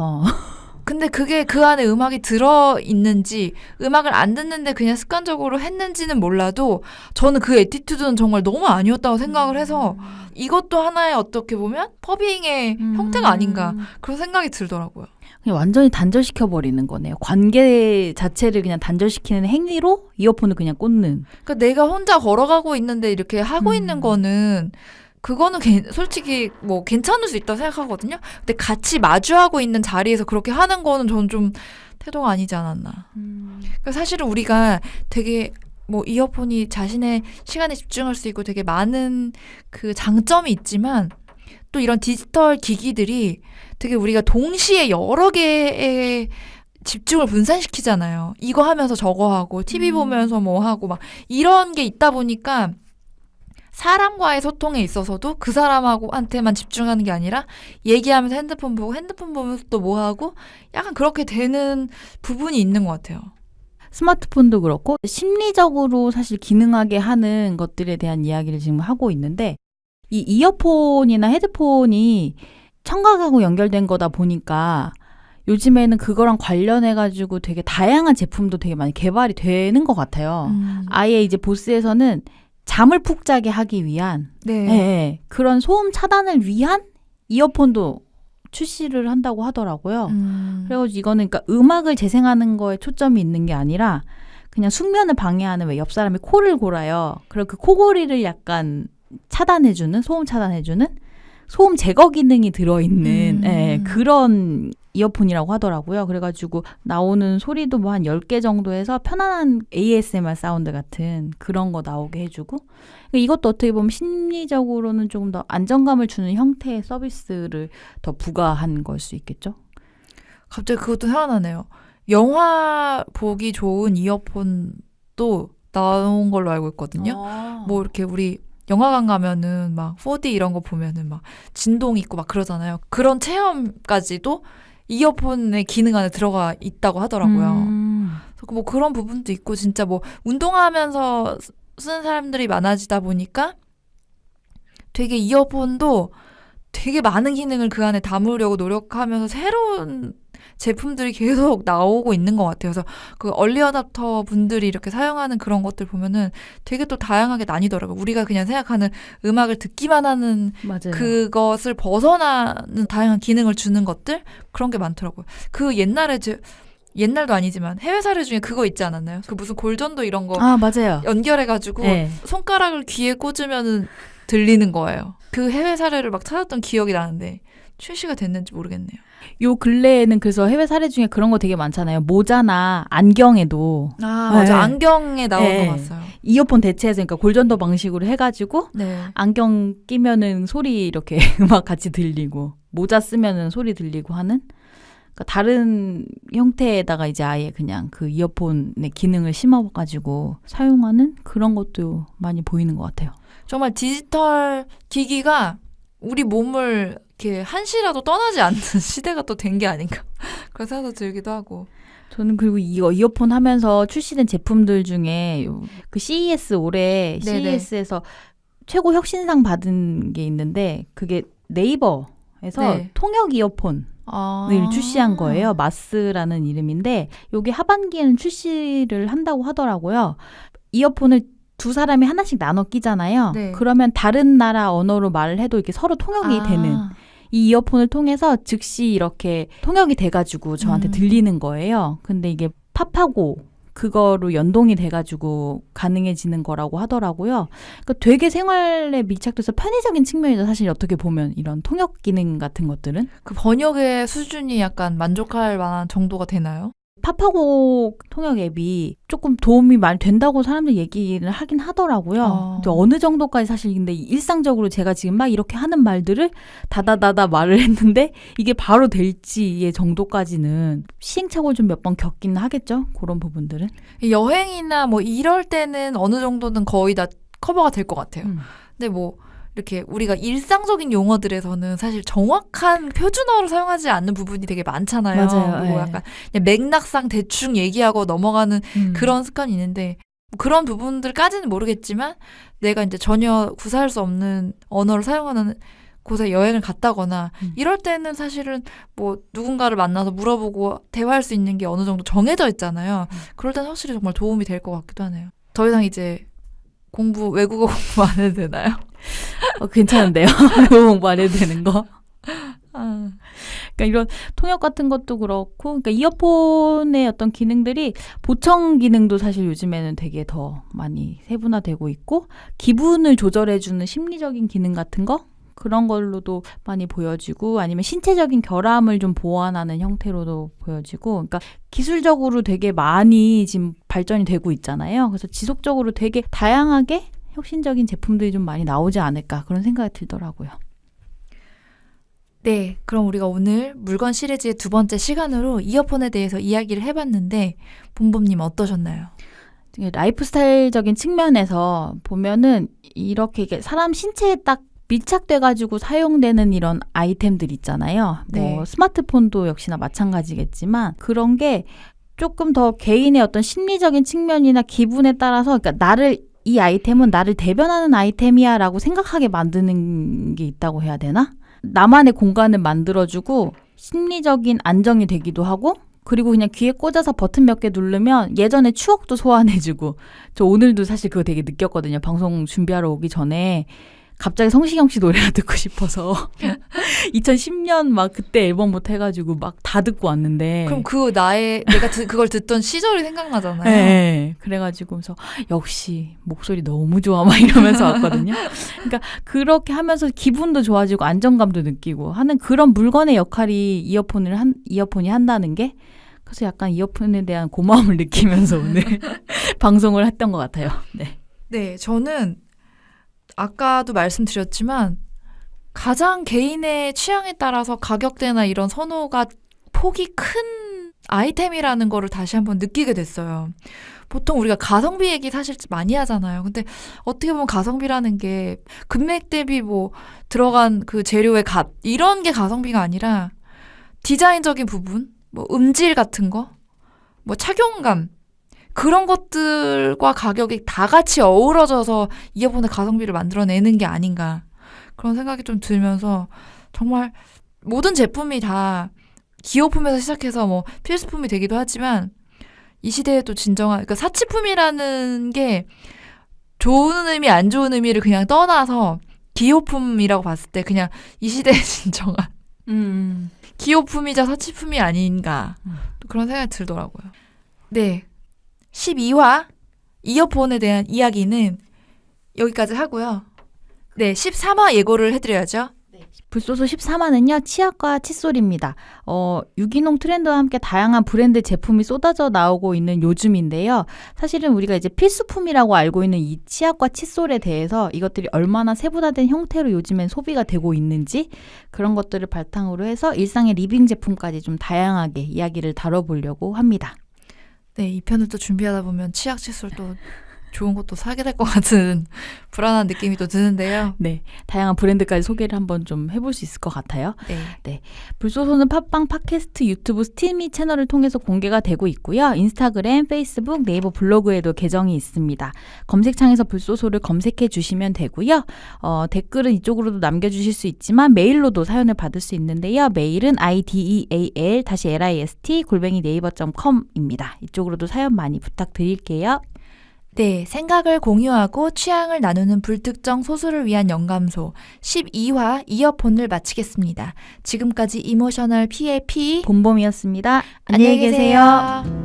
A: 근데 그게 그 안에 음악이 들어있는지 음악을 안 듣는데 그냥 습관적으로 했는지는 몰라도 저는 그 애티튜드는 정말 너무 아니었다고 생각을 해서 이것도 하나의 어떻게 보면 퍼빙의 형태가 아닌가 그런 생각이 들더라고요.
B: 그냥 완전히 단절시켜버리는 거네요. 관계 자체를 그냥 단절시키는 행위로 이어폰을 그냥 꽂는.
A: 그러니까 내가 혼자 걸어가고 있는데 이렇게 하고 있는 거는 그거는 솔직히 뭐 괜찮을 수 있다고 생각하거든요. 근데 같이 마주하고 있는 자리에서 그렇게 하는 거는 저는 좀 태도가 아니지 않았나. 그러니까 사실은 우리가 되게 뭐 이어폰이 자신의 시간에 집중할 수 있고 되게 많은 그 장점이 있지만 또 이런 디지털 기기들이 되게 우리가 동시에 여러 개의 집중을 분산시키잖아요. 이거 하면서 저거 하고 TV 보면서 뭐 하고 막 이런 게 있다 보니까 사람과의 소통에 있어서도 그 사람한테만 집중하는 게 아니라 얘기하면서 핸드폰 보면서 또 뭐 하고 약간 그렇게 되는 부분이 있는 것 같아요.
B: 스마트폰도 그렇고 심리적으로 사실 기능하게 하는 것들에 대한 이야기를 지금 하고 있는데 이 이어폰이나 헤드폰이 청각하고 연결된 거다 보니까 요즘에는 그거랑 관련해가지고 되게 다양한 제품도 되게 많이 개발이 되는 것 같아요. 아예 이제 보스에서는 잠을 푹 자게 하기 위한
A: 네.
B: 네, 그런 소음 차단을 위한 이어폰도 출시를 한다고 하더라고요.
A: 음.
B: 그래가지고 이거는 그러니까 음악을 재생하는 거에 초점이 있는 게 아니라 그냥 숙면을 방해하는 왜 옆 사람이 코를 골아요. 그리고 그 코골이를 약간 차단해주는 소음 차단해주는 소음 제거 기능이 들어있는 예, 그런 이어폰이라고 하더라고요. 그래가지고 나오는 소리도 뭐 한 10개 정도에서 편안한 ASMR 사운드 같은 그런 거 나오게 해주고 이것도 어떻게 보면 심리적으로는 조금 더 안정감을 주는 형태의 서비스를 더 부과한 걸 수 있겠죠.
A: 갑자기 그것도 생각나네요. 영화 보기 좋은 이어폰도 나온 걸로 알고 있거든요. 뭐 이렇게 우리 영화관 가면은 막 4D 이런 거 보면은 막 진동 있고 막 그러잖아요. 그런 체험까지도 이어폰의 기능 안에 들어가 있다고 하더라고요. 그래서 뭐 그런 부분도 있고 진짜 뭐 운동하면서 쓰는 사람들이 많아지다 보니까 되게 이어폰도 되게 많은 기능을 그 안에 담으려고 노력하면서 새로운 제품들이 계속 나오고 있는 것 같아요. 그래서 그 얼리 어답터 분들이 이렇게 사용하는 그런 것들 보면은 되게 또 다양하게 나뉘더라고요. 우리가 그냥 생각하는 음악을 듣기만 하는
B: 맞아요.
A: 그것을 벗어나는 다양한 기능을 주는 것들 그런 게 많더라고요. 그 옛날에 옛날도 아니지만 해외 사례 중에 그거 있지 않았나요? 그 무슨 골전도 이런 거
B: 맞아요.
A: 연결해가지고
B: 네.
A: 손가락을 귀에 꽂으면은 들리는 거예요. 그 해외 사례를 막 찾았던 기억이 나는데 출시가 됐는지 모르겠네요.
B: 요 근래에는 그래서 해외 사례 중에 그런 거 되게 많잖아요. 모자나 안경에도
A: 맞아.
B: 네.
A: 안경에 나온
B: 네.
A: 거 봤어요.
B: 이어폰 대체해서 그러니까 골전도 방식으로 해가지고
A: 네.
B: 안경 끼면은 소리 이렇게 음악 같이 들리고 모자 쓰면은 소리 들리고 하는 그러니까 다른 형태에다가 이제 아예 그냥 그 이어폰의 기능을 심어가지고 사용하는 그런 것도 많이 보이는 것 같아요.
A: 정말 디지털 기기가 우리 몸을 이렇게 한시라도 떠나지 않는 시대가 또 된 게 아닌가 그런 생각도 들기도 하고.
B: 저는 그리고 이거 이어폰 하면서 출시된 제품들 중에 그 CES 올해
A: 네네.
B: CES에서 최고 혁신상 받은 게 있는데 그게 네이버에서
A: 네.
B: 통역 이어폰을 출시한 거예요. 마스라는 이름인데 이게 하반기에는 출시를 한다고 하더라고요. 이어폰을 두 사람이 하나씩 나눠 끼잖아요.
A: 네.
B: 그러면 다른 나라 언어로 말을 해도 이렇게 서로 통역이 되는 이 이어폰을 통해서 즉시 이렇게 통역이 돼가지고 저한테 들리는 거예요. 근데 이게 팝하고 그거로 연동이 돼가지고 가능해지는 거라고 하더라고요. 그러니까 되게 생활에 밀착돼서 편의적인 측면이죠. 사실 어떻게 보면 이런 통역 기능 같은 것들은.
A: 그 번역의 수준이 약간 만족할 만한 정도가 되나요?
B: 팝하고 통역 앱이 조금 도움이 많이 된다고 사람들 얘기를 하긴 하더라고요. 근데 어느 정도까지 사실 근데 일상적으로 제가 지금 막 이렇게 하는 말들을 다다다다 말을 했는데 이게 바로 될지의 정도까지는 시행착오를 좀 몇 번 겪긴 하겠죠. 그런 부분들은.
A: 여행이나 뭐 이럴 때는 어느 정도는 거의 다 커버가 될 것 같아요. 근데 뭐 이렇게 우리가 일상적인 용어들에서는 사실 정확한 표준어를 사용하지 않는 부분이 되게 많잖아요.
B: 맞아요.
A: 그리고
B: 네.
A: 약간 그냥 맥락상 대충 얘기하고 넘어가는 그런 습관이 있는데 그런 부분들까지는 모르겠지만 내가 이제 전혀 구사할 수 없는 언어를 사용하는 곳에 여행을 갔다거나 이럴 때는 사실은 뭐 누군가를 만나서 물어보고 대화할 수 있는 게 어느 정도 정해져 있잖아요. 그럴 때는 확실히 정말 도움이 될 것 같기도 하네요. 더 이상 이제 외국어 공부 안 해도 되나요?
B: 괜찮은데요. 공부 안 해도 되는 거.
A: 아.
B: 그러니까 이런 통역 같은 것도 그렇고, 그러니까 이어폰의 어떤 기능들이 보청 기능도 사실 요즘에는 되게 더 많이 세분화되고 있고, 기분을 조절해주는 심리적인 기능 같은 거 그런 걸로도 많이 보여지고, 아니면 신체적인 결함을 좀 보완하는 형태로도 보여지고, 그러니까 기술적으로 되게 많이 지금 발전이 되고 있잖아요. 그래서 지속적으로 되게 다양하게 혁신적인 제품들이 좀 많이 나오지 않을까 그런 생각이 들더라고요.
A: 네, 그럼 우리가 오늘 물건 시리즈의 두 번째 시간으로 이어폰에 대해서 이야기를 해봤는데 봄봄님 어떠셨나요?
B: 라이프스타일적인 측면에서 보면은 이렇게 사람 신체에 딱 밀착돼가지고 사용되는 이런 아이템들 있잖아요.
A: 네.
B: 뭐 스마트폰도 역시나 마찬가지겠지만 그런 게 조금 더 개인의 어떤 심리적인 측면이나 기분에 따라서 그러니까 이 아이템은 나를 대변하는 아이템이야 라고 생각하게 만드는 게 있다고 해야 되나? 나만의 공간을 만들어주고 심리적인 안정이 되기도 하고 그리고 그냥 귀에 꽂아서 버튼 몇 개 누르면 예전의 추억도 소환해주고 저 오늘도 사실 그거 되게 느꼈거든요. 방송 준비하러 오기 전에 갑자기 성시경 씨 노래가 듣고 싶어서 2010년 막 그때 앨범부터 해가지고 막 다 듣고 왔는데
A: 그럼 내가 그걸 듣던 시절이 생각나잖아요.
B: 네, 그래가지고 그래서 역시 목소리 너무 좋아 막 이러면서 왔거든요. 그러니까 그렇게 하면서 기분도 좋아지고 안정감도 느끼고 하는 그런 물건의 역할이 이어폰이 한다는 게 그래서 약간 이어폰에 대한 고마움을 느끼면서 오늘 방송을 했던 것 같아요. 네.
A: 네, 저는 아까도 말씀드렸지만 가장 개인의 취향에 따라서 가격대나 이런 선호가 폭이 큰 아이템이라는 거를 다시 한번 느끼게 됐어요. 보통 우리가 가성비 얘기 사실 많이 하잖아요. 근데 어떻게 보면 가성비라는 게 금액 대비 뭐 들어간 그 재료의 값 이런 게 가성비가 아니라 디자인적인 부분, 뭐 음질 같은 거, 뭐 착용감 그런 것들과 가격이 다 같이 어우러져서 이어폰의 가성비를 만들어내는 게 아닌가 그런 생각이 좀 들면서 정말 모든 제품이 다 기호품에서 시작해서 뭐 필수품이 되기도 하지만 이 시대에도 진정한 그러니까 사치품이라는 게 좋은 의미 안 좋은 의미를 그냥 떠나서 기호품이라고 봤을 때 그냥 이 시대의 진정한 기호품이자 사치품이 아닌가 또 그런 생각이 들더라고요. 네, 12화 이어폰에 대한 이야기는 여기까지 하고요. 네, 13화 예고를 해드려야죠.
B: 불소소 13화는요, 치약과 칫솔입니다. 유기농 트렌드와 함께 다양한 브랜드 제품이 쏟아져 나오고 있는 요즘인데요. 사실은 우리가 이제 필수품이라고 알고 있는 이 치약과 칫솔에 대해서 이것들이 얼마나 세분화된 형태로 요즘엔 소비가 되고 있는지 그런 것들을 바탕으로 해서 일상의 리빙 제품까지 좀 다양하게 이야기를 다뤄보려고 합니다.
A: 네, 이 편을 또 준비하다 보면 치약 칫솔 또 좋은 것도 사게 될 것 같은 불안한 느낌이 또 드는데요.
B: 네, 다양한 브랜드까지 소개를 한번 좀 해볼 수 있을 것 같아요.
A: 네.
B: 불소소는 팟빵, 팟캐스트, 유튜브, 스트리밍 채널을 통해서 공개가 되고 있고요. 인스타그램, 페이스북, 네이버 블로그에도 계정이 있습니다. 검색창에서 불소소를 검색해 주시면 되고요. 댓글은 이쪽으로도 남겨주실 수 있지만 메일로도 사연을 받을 수 있는데요. 메일은 ideal-list@네이버.com입니다. 이쪽으로도 사연 많이 부탁드릴게요.
A: 네, 생각을 공유하고 취향을 나누는 불특정 소수를 위한 영감소 12화 이어폰을 마치겠습니다. 지금까지 이모셔널 PAP
B: 봄봄이었습니다.
A: 안녕히 계세요.